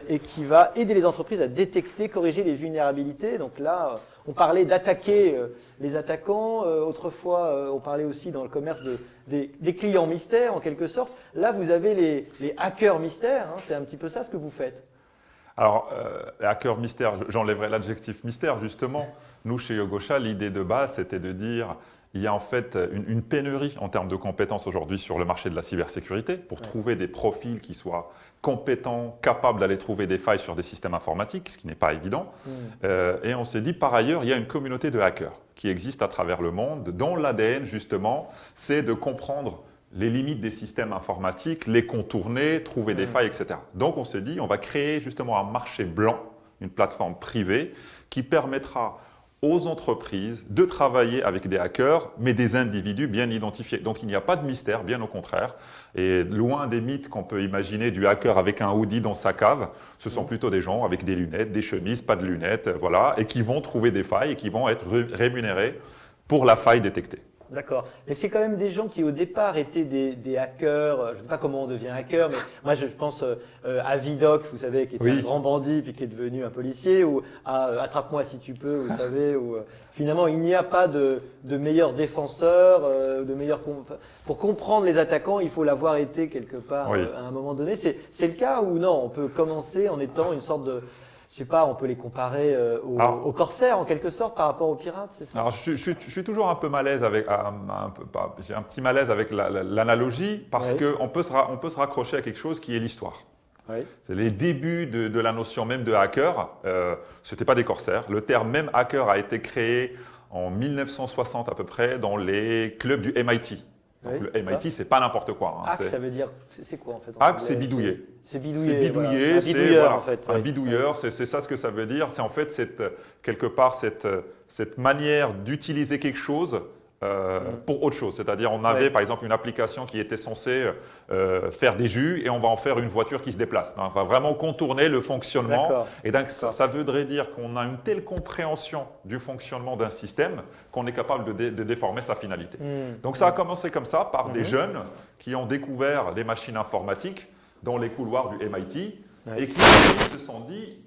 et qui va aider les entreprises à détecter, corriger les vulnérabilités. Donc là, on parlait d'attaquer les attaquants. Autrefois, on parlait aussi dans le commerce des clients mystères, en quelque sorte. Là, vous avez les hackers mystères. Hein, c'est un petit peu ça ce que vous faites. Alors, les hackers mystères, j'enlèverai l'adjectif mystère, justement. Nous, chez Yogosha, l'idée de base, c'était de dire il y a en fait une pénurie en termes de compétences aujourd'hui sur le marché de la cybersécurité pour trouver des profils qui soient compétents, capables d'aller trouver des failles sur des systèmes informatiques, ce qui n'est pas évident. Et on s'est dit, par ailleurs, il y a une communauté de hackers qui existe à travers le monde, dont l'ADN, justement, c'est de comprendre les limites des systèmes informatiques, les contourner, trouver des failles, etc. Donc on s'est dit, on va créer justement un marché blanc, une plateforme privée, qui permettra aux entreprises de travailler avec des hackers, mais des individus bien identifiés. Donc il n'y a pas de mystère, bien au contraire. Et loin des mythes qu'on peut imaginer du hacker avec un hoodie dans sa cave, ce sont plutôt des gens avec des lunettes, des chemises, pas de lunettes, voilà, et qui vont trouver des failles et qui vont être rémunérés pour la faille détectée. D'accord. Mais c'est quand même des gens qui au départ étaient des hackers. Je ne sais pas comment on devient hacker, mais moi je pense à Vidocq, vous savez, qui était un grand bandit puis qui est devenu un policier, ou à Attrape-moi si tu peux, vous savez, où finalement il n'y a pas de meilleurs défenseurs, pour comprendre les attaquants, il faut l'avoir été quelque part à un moment donné. C'est le cas ou non? On peut commencer en étant une sorte de... Je sais pas, on peut les comparer aux corsaires en quelque sorte par rapport aux pirates, c'est ça? Alors je suis toujours un peu malaise avec, j'ai un petit malaise avec l'analogie parce qu'on peut se raccrocher à quelque chose qui est l'histoire. Oui. C'est les débuts de la notion même de hacker, ce n'était pas des corsaires. Le terme même hacker a été créé en 1960 à peu près dans les clubs du MIT. Donc le MIT, c'est pas n'importe quoi. Hack, ça veut dire, c'est quoi en fait? Hack, c'est bidouiller. C'est bidouiller. C'est bidouiller, voilà. Un bidouilleur en fait. Un bidouilleur, c'est ça ce que ça veut dire. C'est en fait quelque part cette manière d'utiliser quelque chose pour autre chose. C'est-à-dire, on avait par exemple une application qui était censée faire des jus et on va en faire une voiture qui se déplace. On va vraiment contourner le fonctionnement. Et donc, ça voudrait dire qu'on a une telle compréhension du fonctionnement d'un système qu'on est capable de déformer sa finalité. Donc, ça a commencé comme ça par des jeunes qui ont découvert les machines informatiques dans les couloirs du MIT et qui se sont dit...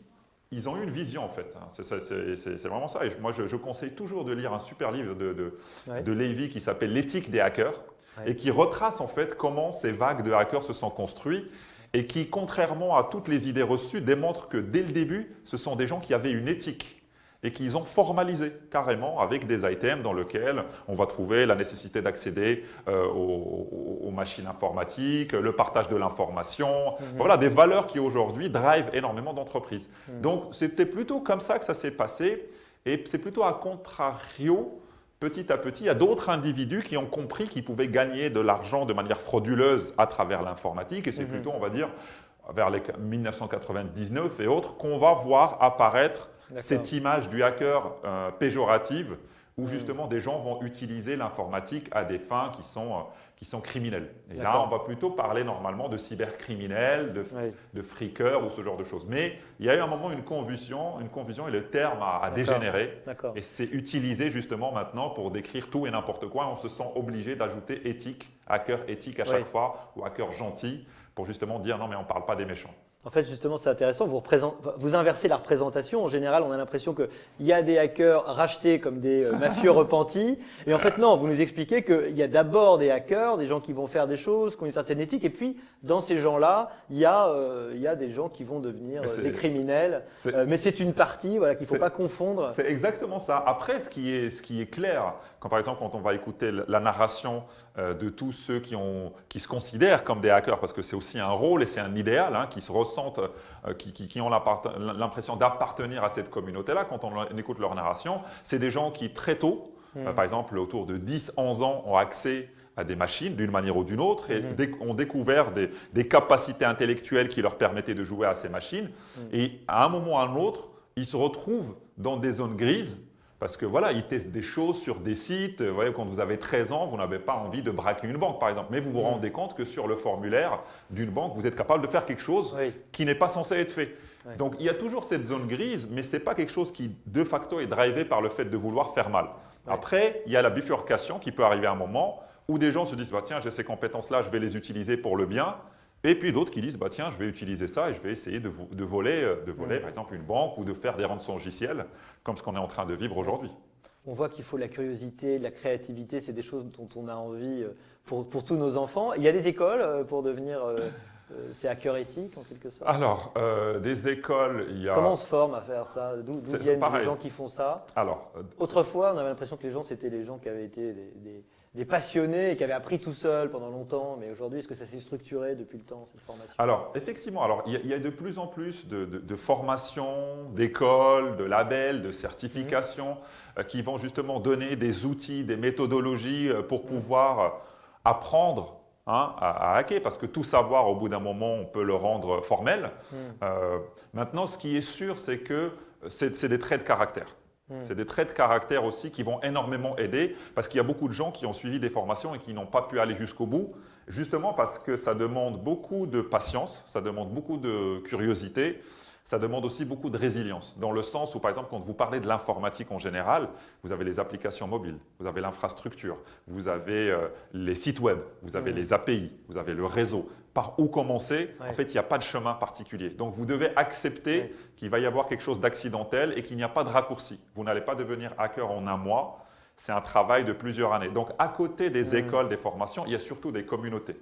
Ils ont eu une vision en fait, c'est vraiment ça. Et moi je conseille toujours de lire un super livre de Levy qui s'appelle L'éthique des hackers et qui retrace en fait comment ces vagues de hackers se sont construites et qui, contrairement à toutes les idées reçues, démontrent que dès le début, ce sont des gens qui avaient une éthique et qu'ils ont formalisé carrément avec des items dans lesquels on va trouver la nécessité d'accéder aux machines informatiques, le partage de l'information, voilà des valeurs qui aujourd'hui drivent énormément d'entreprises. Donc c'était plutôt comme ça que ça s'est passé et c'est plutôt à contrario, petit à petit, il y a d'autres individus qui ont compris qu'ils pouvaient gagner de l'argent de manière frauduleuse à travers l'informatique et c'est plutôt, on va dire, vers les 1999 et autres, qu'on va voir apparaître cette image du hacker péjorative où justement des gens vont utiliser l'informatique à des fins qui sont criminelles. Et là, on va plutôt parler normalement de cybercriminels, de friqueurs ou ce genre de choses. Mais il y a eu un moment une confusion et le terme a dégénéré. Et c'est utilisé justement maintenant pour décrire tout et n'importe quoi. On se sent obligé d'ajouter éthique, hacker éthique à chaque fois ou hacker gentil pour justement dire non mais on ne parle pas des méchants. En fait, justement, c'est intéressant. Vous inversez la représentation. En général, on a l'impression qu'il y a des hackers rachetés comme des mafieux repentis. Et en fait, non, vous nous expliquez qu'il y a d'abord des hackers, des gens qui vont faire des choses, qui ont une certaine éthique. Et puis, dans ces gens-là, il y a des gens qui vont devenir des criminels. Mais c'est une partie qu'il ne faut pas confondre. C'est exactement ça. Après, ce qui est clair, par exemple, quand on va écouter la narration de tous ceux qui se considèrent comme des hackers, parce que c'est aussi un rôle et c'est un idéal, qui se ressentent, qui ont l'impression d'appartenir à cette communauté-là, quand on écoute leur narration, c'est des gens qui très tôt, par exemple autour de 10-11 ans, ont accès à des machines d'une manière ou d'une autre et ont découvert des capacités intellectuelles qui leur permettaient de jouer à ces machines. Et à un moment ou à un autre, ils se retrouvent dans des zones grises parce que voilà, ils testent des choses sur des sites. Vous voyez, quand vous avez 13 ans, vous n'avez pas envie de braquer une banque, par exemple. Mais vous vous rendez compte que sur le formulaire d'une banque, vous êtes capable de faire quelque chose qui n'est pas censé être fait. Oui. Donc, il y a toujours cette zone grise, mais ce n'est pas quelque chose qui, de facto, est drivé par le fait de vouloir faire mal. Oui. Après, il y a la bifurcation qui peut arriver à un moment où des gens se disent « Tiens, j'ai ces compétences-là, je vais les utiliser pour le bien ». Et puis d'autres qui disent « Tiens, je vais utiliser ça et je vais essayer de voler, par exemple, une banque ou de faire des rançongiciels, comme ce qu'on est en train de vivre aujourd'hui ». On voit qu'il faut la curiosité, la créativité, c'est des choses dont on a envie pour tous nos enfants. Il y a des écoles pour devenir ces hackers éthiques, en quelque sorte? Alors, des écoles, il y a… Comment on se forme à faire ça? D'où viennent les gens qui font ça? Alors, autrefois, on avait l'impression que les gens, c'était les gens qui avaient été des passionnés et qui avaient appris tout seuls pendant longtemps. Mais aujourd'hui, est-ce que ça s'est structuré depuis le temps, cette formation? Alors, effectivement, il y a de plus en plus de formations, d'écoles, de labels, de certifications qui vont justement donner des outils, des méthodologies pour pouvoir apprendre à hacker, parce que tout savoir, au bout d'un moment, on peut le rendre formel. Maintenant, ce qui est sûr, c'est que c'est des traits de caractère. C'est des traits de caractère aussi qui vont énormément aider, parce qu'il y a beaucoup de gens qui ont suivi des formations et qui n'ont pas pu aller jusqu'au bout, justement parce que ça demande beaucoup de patience, ça demande beaucoup de curiosité, ça demande aussi beaucoup de résilience, dans le sens où, par exemple, quand vous parlez de l'informatique en général, vous avez les applications mobiles, vous avez l'infrastructure, vous avez les sites web, vous avez les API, vous avez le réseau. Par où commencer? En fait, il n'y a pas de chemin particulier. Donc, vous devez accepter qu'il va y avoir quelque chose d'accidentel et qu'il n'y a pas de raccourci. Vous n'allez pas devenir hacker en un mois. C'est un travail de plusieurs années. Donc, à côté des écoles, des formations, il y a surtout des communautés,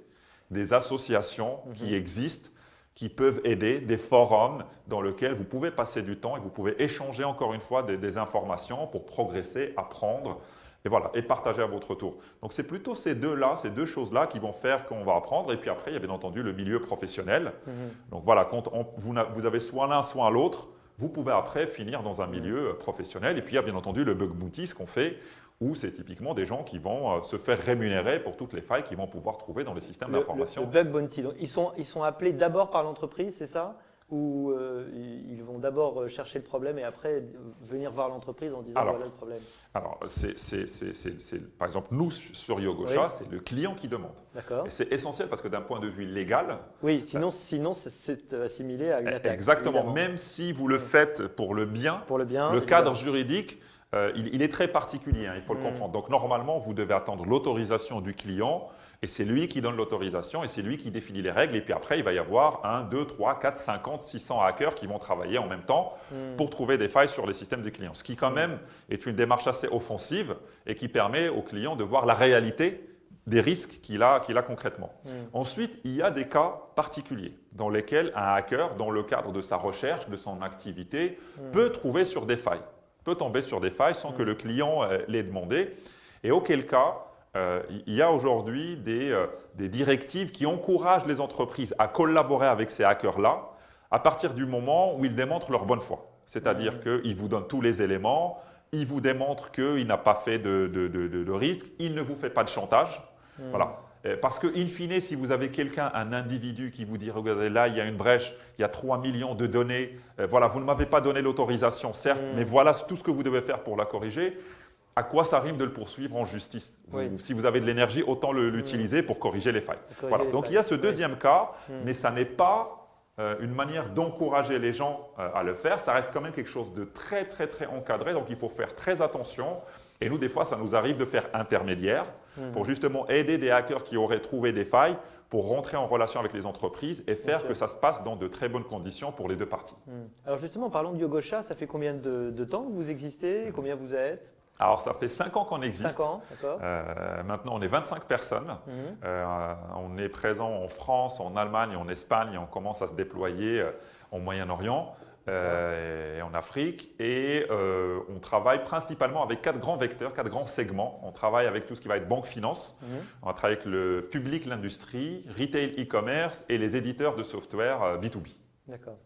des associations qui existent, qui peuvent aider, des forums dans lesquels vous pouvez passer du temps et vous pouvez échanger encore une fois des informations pour progresser, apprendre et voilà, et partager à votre tour. Donc c'est plutôt ces deux choses-là qui vont faire qu'on va apprendre. Et puis après, il y a bien entendu le milieu professionnel. Donc voilà, quand vous avez soit l'un, soit l'autre, vous pouvez après finir dans un milieu professionnel. Et puis il y a bien entendu le bug bounty, ce qu'on fait, où c'est typiquement des gens qui vont se faire rémunérer pour toutes les failles qu'ils vont pouvoir trouver dans les systèmes d'information. Le bug bounty, donc, ils sont appelés d'abord par l'entreprise, c'est ça? Ou ils vont d'abord chercher le problème et après venir voir l'entreprise en disant voilà le problème? Alors, par exemple, nous, sur Yogosha, c'est le client qui demande. D'accord. Et c'est essentiel parce que d'un point de vue légal… Oui, sinon c'est assimilé à une attaque. Exactement. Évidemment. Même si vous le faites pour le bien, le cadre juridique, il est très particulier, il faut le comprendre. Donc, normalement, vous devez attendre l'autorisation du client. Et c'est lui qui donne l'autorisation et c'est lui qui définit les règles. Et puis après, il va y avoir 1, 2, 3, 4, 50, 600 hackers qui vont travailler en même temps pour trouver des failles sur les systèmes du client. Ce qui quand même est une démarche assez offensive et qui permet au client de voir la réalité des risques qu'il a concrètement. Ensuite, il y a des cas particuliers dans lesquels un hacker, dans le cadre de sa recherche, de son activité, peut tomber sur des failles sans que le client l'ait demandé. Et auquel cas… il y a aujourd'hui des directives qui encouragent les entreprises à collaborer avec ces hackers-là à partir du moment où ils démontrent leur bonne foi. C'est-à-dire qu'ils vous donnent tous les éléments, ils vous démontrent qu'il n'a pas fait de risque, il ne vous fait pas de chantage. Voilà. Parce que, in fine, si vous avez un individu qui vous dit « Regardez, là, il y a une brèche, il y a 3 millions de données, voilà, vous ne m'avez pas donné l'autorisation, certes, mais voilà tout ce que vous devez faire pour la corriger », à quoi ça rime de le poursuivre en justice? Si vous avez de l'énergie, autant l'utiliser pour corriger les failles. Voilà. Donc il y a ce deuxième cas, mais ça n'est pas une manière d'encourager les gens à le faire. Ça reste quand même quelque chose de très, très, très encadré. Donc il faut faire très attention. Et nous, des fois, ça nous arrive de faire intermédiaire pour justement aider des hackers qui auraient trouvé des failles pour rentrer en relation avec les entreprises et faire que ça se passe dans de très bonnes conditions pour les deux parties. Alors justement, parlons de Yogosha, ça fait combien de temps que vous existez? Combien vous êtes? Alors, ça fait 5 ans qu'on existe. 5 ans, d'accord. Maintenant, on est 25 personnes. On est présent en France, en Allemagne, en Espagne et on commence à se déployer au Moyen-Orient et en Afrique. Et on travaille principalement avec 4 grands vecteurs, 4 grands segments. On travaille avec tout ce qui va être banque-finance. On va travailler avec le public, l'industrie, retail, e-commerce et les éditeurs de software B2B. D'accord.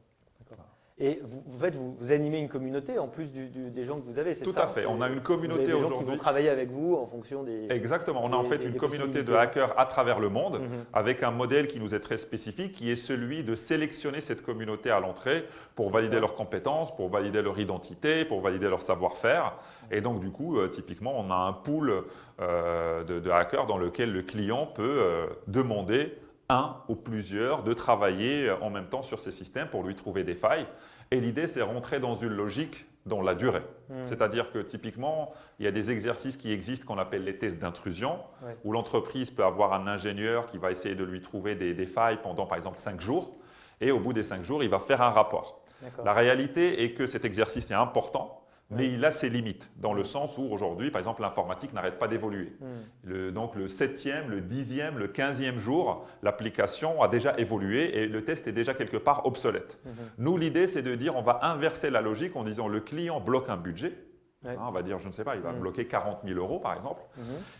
Et vous animez une communauté en plus des gens que vous avez, c'est ça? Tout à fait. On a une communauté aujourd'hui. aujourd'hui. Qui vont travailler avec vous en fonction des. Exactement. On a en fait une communauté de hackers à travers le monde avec un modèle qui nous est très spécifique, qui est celui de sélectionner cette communauté à l'entrée pour valider leurs compétences, pour valider leur identité, pour valider leur savoir-faire. Et donc, du coup, typiquement, on a un pool de hackers dans lequel le client peut demander un ou plusieurs de travailler en même temps sur ces systèmes pour lui trouver des failles. Et l'idée, c'est rentrer dans une logique dans la durée. C'est-à-dire que typiquement, il y a des exercices qui existent qu'on appelle les tests d'intrusion, où l'entreprise peut avoir un ingénieur qui va essayer de lui trouver des failles pendant, par exemple, 5 jours. Et au bout des 5 jours, il va faire un rapport. La réalité est que cet exercice est important, mais il a ses limites, dans le sens où aujourd'hui, par exemple, l'informatique n'arrête pas d'évoluer. Donc le 7e, le 10e, le 15e jour, l'application a déjà évolué et le test est déjà quelque part obsolète. Nous, l'idée, c'est de dire on va inverser la logique en disant le client bloque un budget. On va dire, je ne sais pas, il va bloquer 40 000 € par exemple.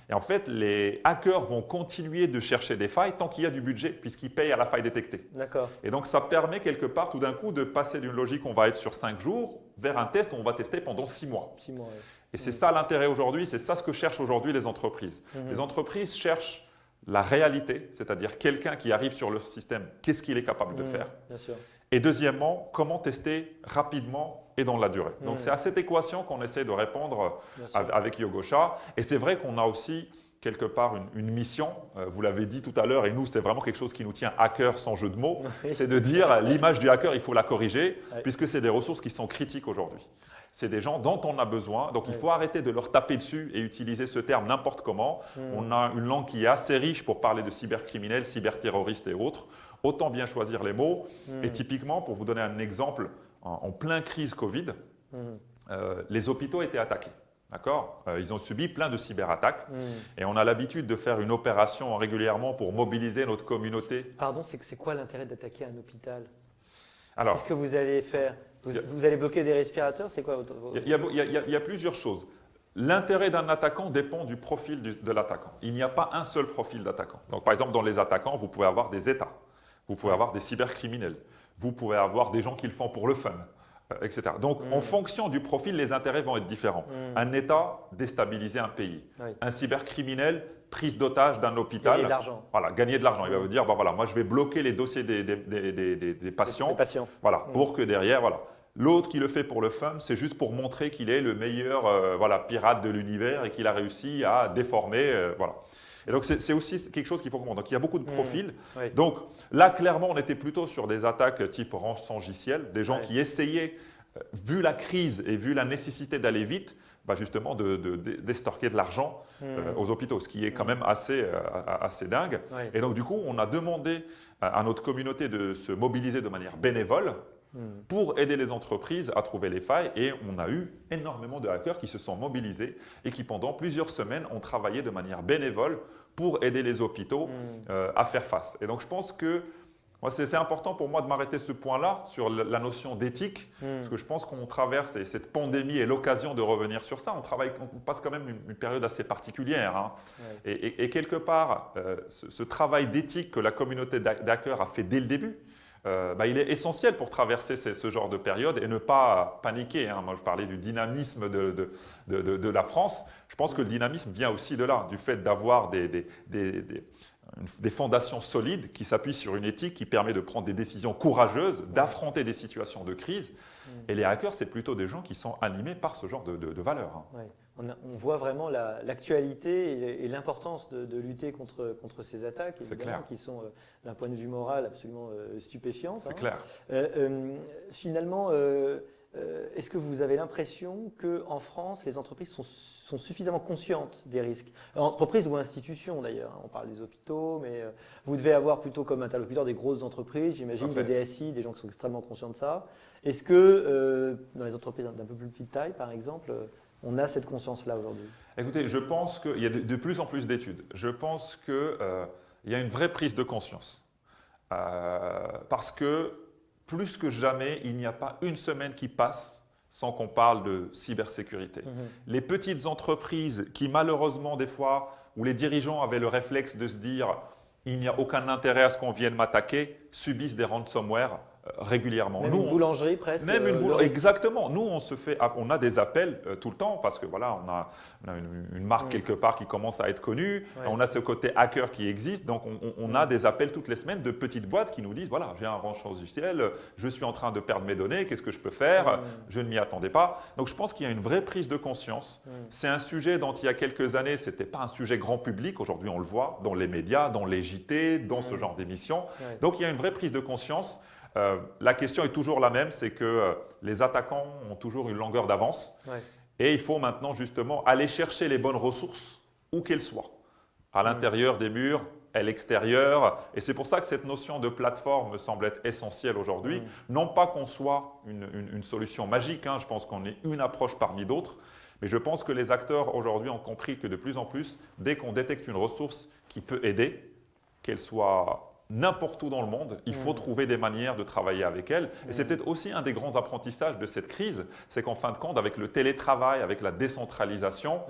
Et en fait, les hackers vont continuer de chercher des failles tant qu'il y a du budget, puisqu'ils payent à la faille détectée. D'accord. Et donc, ça permet quelque part, tout d'un coup, de passer d'une logique où on va être sur 5 jours vers un test où on va tester pendant 6 mois. 6 mois, oui. Et c'est ça l'intérêt aujourd'hui, c'est ça ce que cherchent aujourd'hui les entreprises. Les entreprises cherchent la réalité, c'est-à-dire quelqu'un qui arrive sur leur système, qu'est-ce qu'il est capable de faire. Bien sûr. Et deuxièmement, comment tester rapidement et dans la durée. Donc, c'est à cette équation qu'on essaie de répondre avec Yogosha. Et c'est vrai qu'on a aussi quelque part une mission, vous l'avez dit tout à l'heure, et nous, c'est vraiment quelque chose qui nous tient à cœur sans jeu de mots, c'est de dire l'image du hacker, il faut la corriger, puisque c'est des ressources qui sont critiques aujourd'hui. C'est des gens dont on a besoin, donc il faut arrêter de leur taper dessus et utiliser ce terme n'importe comment. On a une langue qui est assez riche pour parler de cybercriminels, cyberterroristes et autres. Autant bien choisir les mots. Et typiquement, pour vous donner un exemple, en plein crise Covid, les hôpitaux étaient attaqués. D'accord ? Ils ont subi plein de cyberattaques. Et on a l'habitude de faire une opération régulièrement pour mobiliser notre communauté. Pardon, c'est quoi l'intérêt d'attaquer un hôpital? Alors, qu'est-ce que vous allez faire? Vous allez bloquer des respirateurs? C'est quoi il y a plusieurs choses. L'intérêt d'un attaquant dépend du profil de l'attaquant. Il n'y a pas un seul profil d'attaquant. Donc, par exemple, dans les attaquants, vous pouvez avoir des États, vous pouvez avoir des cybercriminels, vous pouvez avoir des gens qui le font pour le fun, etc. Donc, en fonction du profil, les intérêts vont être différents. Un État, déstabiliser un pays. Un cybercriminel, prise d'otage d'un hôpital. Gagner de l'argent. Voilà, gagner de l'argent. Il va vous dire, voilà, moi, je vais bloquer les dossiers des patients. Des patients. Voilà, pour que derrière, voilà. L'autre qui le fait pour le fun, c'est juste pour montrer qu'il est le meilleur pirate de l'univers et qu'il a réussi à déformer. Voilà. Et donc, c'est aussi quelque chose qu'il faut comprendre. Donc, il y a beaucoup de profils. Donc, là, clairement, on était plutôt sur des attaques type rançongiciel, des gens qui essayaient, vu la crise et vu la nécessité d'aller vite, justement d'estorquer de l'argent aux hôpitaux, ce qui est quand même assez dingue. Et donc, du coup, on a demandé à notre communauté de se mobiliser de manière bénévole pour aider les entreprises à trouver les failles. Et on a eu énormément de hackers qui se sont mobilisés et qui, pendant plusieurs semaines, ont travaillé de manière bénévole pour aider les hôpitaux à faire face. Et donc, je pense que c'est important pour moi de m'arrêter ce point-là sur la notion d'éthique, parce que je pense qu'on traverse, et cette pandémie est l'occasion de revenir sur ça, on passe quand même une période assez particulière. Hein. Et quelque part, ce travail d'éthique que la communauté d'hackers a fait dès le début, il est essentiel pour traverser ce genre de période et ne pas paniquer. Hein. Moi, je parlais du dynamisme de la France. Je pense que le dynamisme vient aussi de là, du fait d'avoir des fondations solides qui s'appuient sur une éthique qui permet de prendre des décisions courageuses, d'affronter des situations de crise. Et les hackers, c'est plutôt des gens qui sont animés par ce genre de valeurs. Hein. Ouais. On voit vraiment l'actualité et l'importance de lutter contre ces attaques, évidemment, qui sont, d'un point de vue moral, absolument stupéfiantes. C'est clair. Finalement, est-ce que vous avez l'impression qu'en France, les entreprises sont suffisamment conscientes des risques? Entreprises ou institutions d'ailleurs, on parle des hôpitaux, mais vous devez avoir plutôt comme interlocuteur des grosses entreprises, j'imagine, des DSI, des gens qui sont extrêmement conscients de ça. Est-ce que dans les entreprises d'un peu plus petite taille, par exemple, on a cette conscience-là aujourd'hui? Écoutez, je pense qu'il y a de plus en plus d'études. Je pense qu'il y a une vraie prise de conscience. Parce que plus que jamais, il n'y a pas une semaine qui passe sans qu'on parle de cybersécurité. Les petites entreprises qui malheureusement des fois, où les dirigeants avaient le réflexe de se dire « il n'y a aucun intérêt à ce qu'on vienne m'attaquer », subissent des ransomware régulièrement. Même une boulangerie presque. Même une boulangerie, exactement. Nous, on a des appels tout le temps parce que voilà, on a une marque quelque part qui commence à être connue. Ouais. On a ce côté hacker qui existe. Donc, on a des appels toutes les semaines de petites boîtes qui nous disent voilà, j'ai un rançon logiciel, je suis en train de perdre mes données, qu'est-ce que je peux faire? Je ne m'y attendais pas. Donc, je pense qu'il y a une vraie prise de conscience. C'est un sujet dont il y a quelques années, ce n'était pas un sujet grand public. Aujourd'hui, on le voit dans les médias, dans les JT, dans ce genre d'émissions. Donc, il y a une vraie prise de conscience. La question est toujours la même, c'est que les attaquants ont toujours une longueur d'avance et il faut maintenant justement aller chercher les bonnes ressources où qu'elles soient, à l'intérieur des murs, à l'extérieur. Et c'est pour ça que cette notion de plateforme me semble être essentielle aujourd'hui. Non pas qu'on soit une solution magique, je pense qu'on est une approche parmi d'autres, mais je pense que les acteurs aujourd'hui ont compris que de plus en plus, dès qu'on détecte une ressource qui peut aider, qu'elle soit n'importe où dans le monde, il faut trouver des manières de travailler avec elle. Et c'est peut-être aussi un des grands apprentissages de cette crise, c'est qu'en fin de compte, avec le télétravail, avec la décentralisation,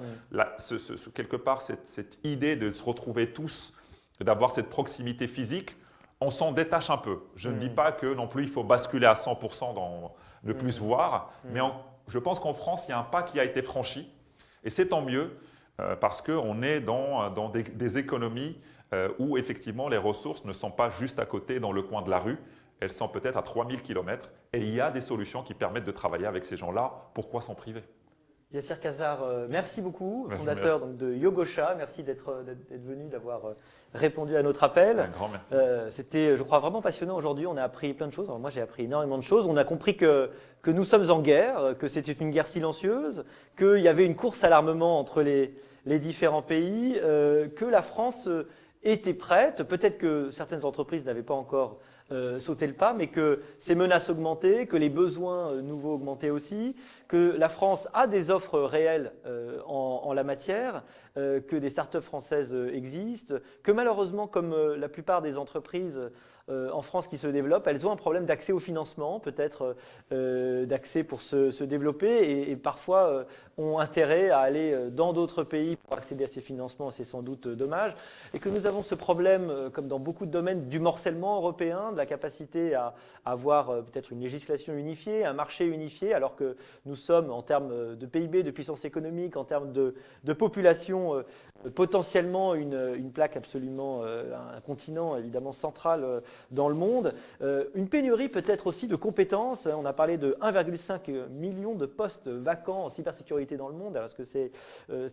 quelque part, cette idée de se retrouver tous, d'avoir cette proximité physique, on s'en détache un peu. Je ne dis pas que non plus il faut basculer à 100% dans ne plus se voir, mais je pense qu'en France, il y a un pas qui a été franchi, et c'est tant mieux, parce qu'on est dans des économies où effectivement les ressources ne sont pas juste à côté dans le coin de la rue, elles sont peut-être à 3000 km et il y a des solutions qui permettent de travailler avec ces gens-là. Pourquoi s'en priver? Yassir Kazar, merci beaucoup, fondateur donc, de Yogosha. Merci d'être venu, d'avoir répondu à notre appel. Un grand merci. C'était, je crois, vraiment passionnant aujourd'hui. On a appris plein de choses. Alors, moi, j'ai appris énormément de choses. On a compris que nous sommes en guerre, que c'était une guerre silencieuse, qu'il y avait une course à l'armement entre les différents pays, que la France était prête. Peut-être que certaines entreprises n'avaient pas encore sauté le pas, mais que ces menaces augmentaient, que les besoins nouveaux augmentaient aussi, que la France a des offres réelles en la matière, que des startups françaises existent, que malheureusement, comme la plupart des entreprises en France qui se développent, elles ont un problème d'accès au financement, peut-être d'accès pour se développer et parfois ont intérêt à aller dans d'autres pays pour accéder à ces financements, c'est sans doute dommage. Et que nous avons ce problème, comme dans beaucoup de domaines, du morcellement européen, de la capacité à avoir peut-être une législation unifiée, un marché unifié, alors que nous sommes en termes de PIB, de puissance économique, en termes de population, potentiellement une plaque absolument, un continent évidemment central dans le monde. Une pénurie peut-être aussi de compétences. On a parlé de 1,5 million de postes vacants en cybersécurité dans le monde. Alors, est-ce que c'est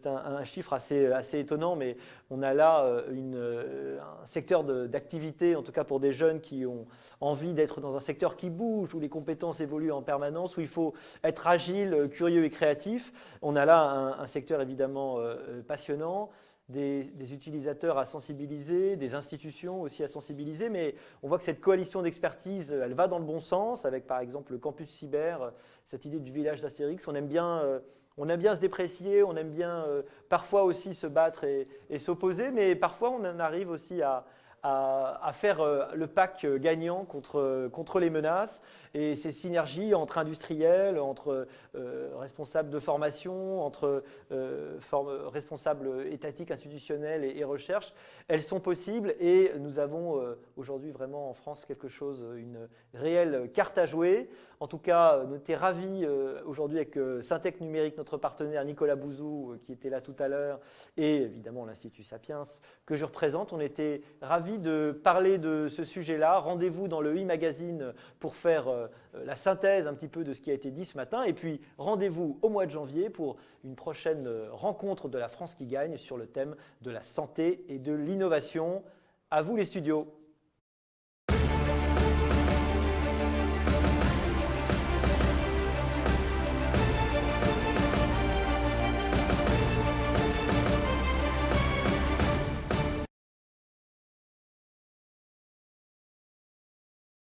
un chiffre assez étonnant, mais on a là un secteur d'activité, en tout cas pour des jeunes qui ont envie d'être dans un secteur qui bouge, où les compétences évoluent en permanence, où il faut être agile, curieux et créatif. On a là un secteur évidemment passionnant. Des utilisateurs à sensibiliser, des institutions aussi à sensibiliser, mais on voit que cette coalition d'expertise, elle va dans le bon sens, avec par exemple le campus cyber, cette idée du village d'Astérix. On aime bien se déprécier, on aime bien parfois aussi se battre et s'opposer, mais parfois on en arrive aussi à faire le pack gagnant contre les menaces. Et ces synergies entre industriels, entre responsables de formation, entre responsables étatiques, institutionnels et recherche, elles sont possibles et nous avons aujourd'hui vraiment en France quelque chose, une réelle carte à jouer. En tout cas, nous étions ravis aujourd'hui avec Syntec Numérique, notre partenaire Nicolas Bouzou, qui était là tout à l'heure, et évidemment l'Institut Sapiens que je représente. On était ravis de parler de ce sujet-là. Rendez-vous dans le e-magazine pour faire la synthèse un petit peu de ce qui a été dit ce matin. Et puis, rendez-vous au mois de janvier pour une prochaine rencontre de la France qui gagne sur le thème de la santé et de l'innovation. À vous les studios.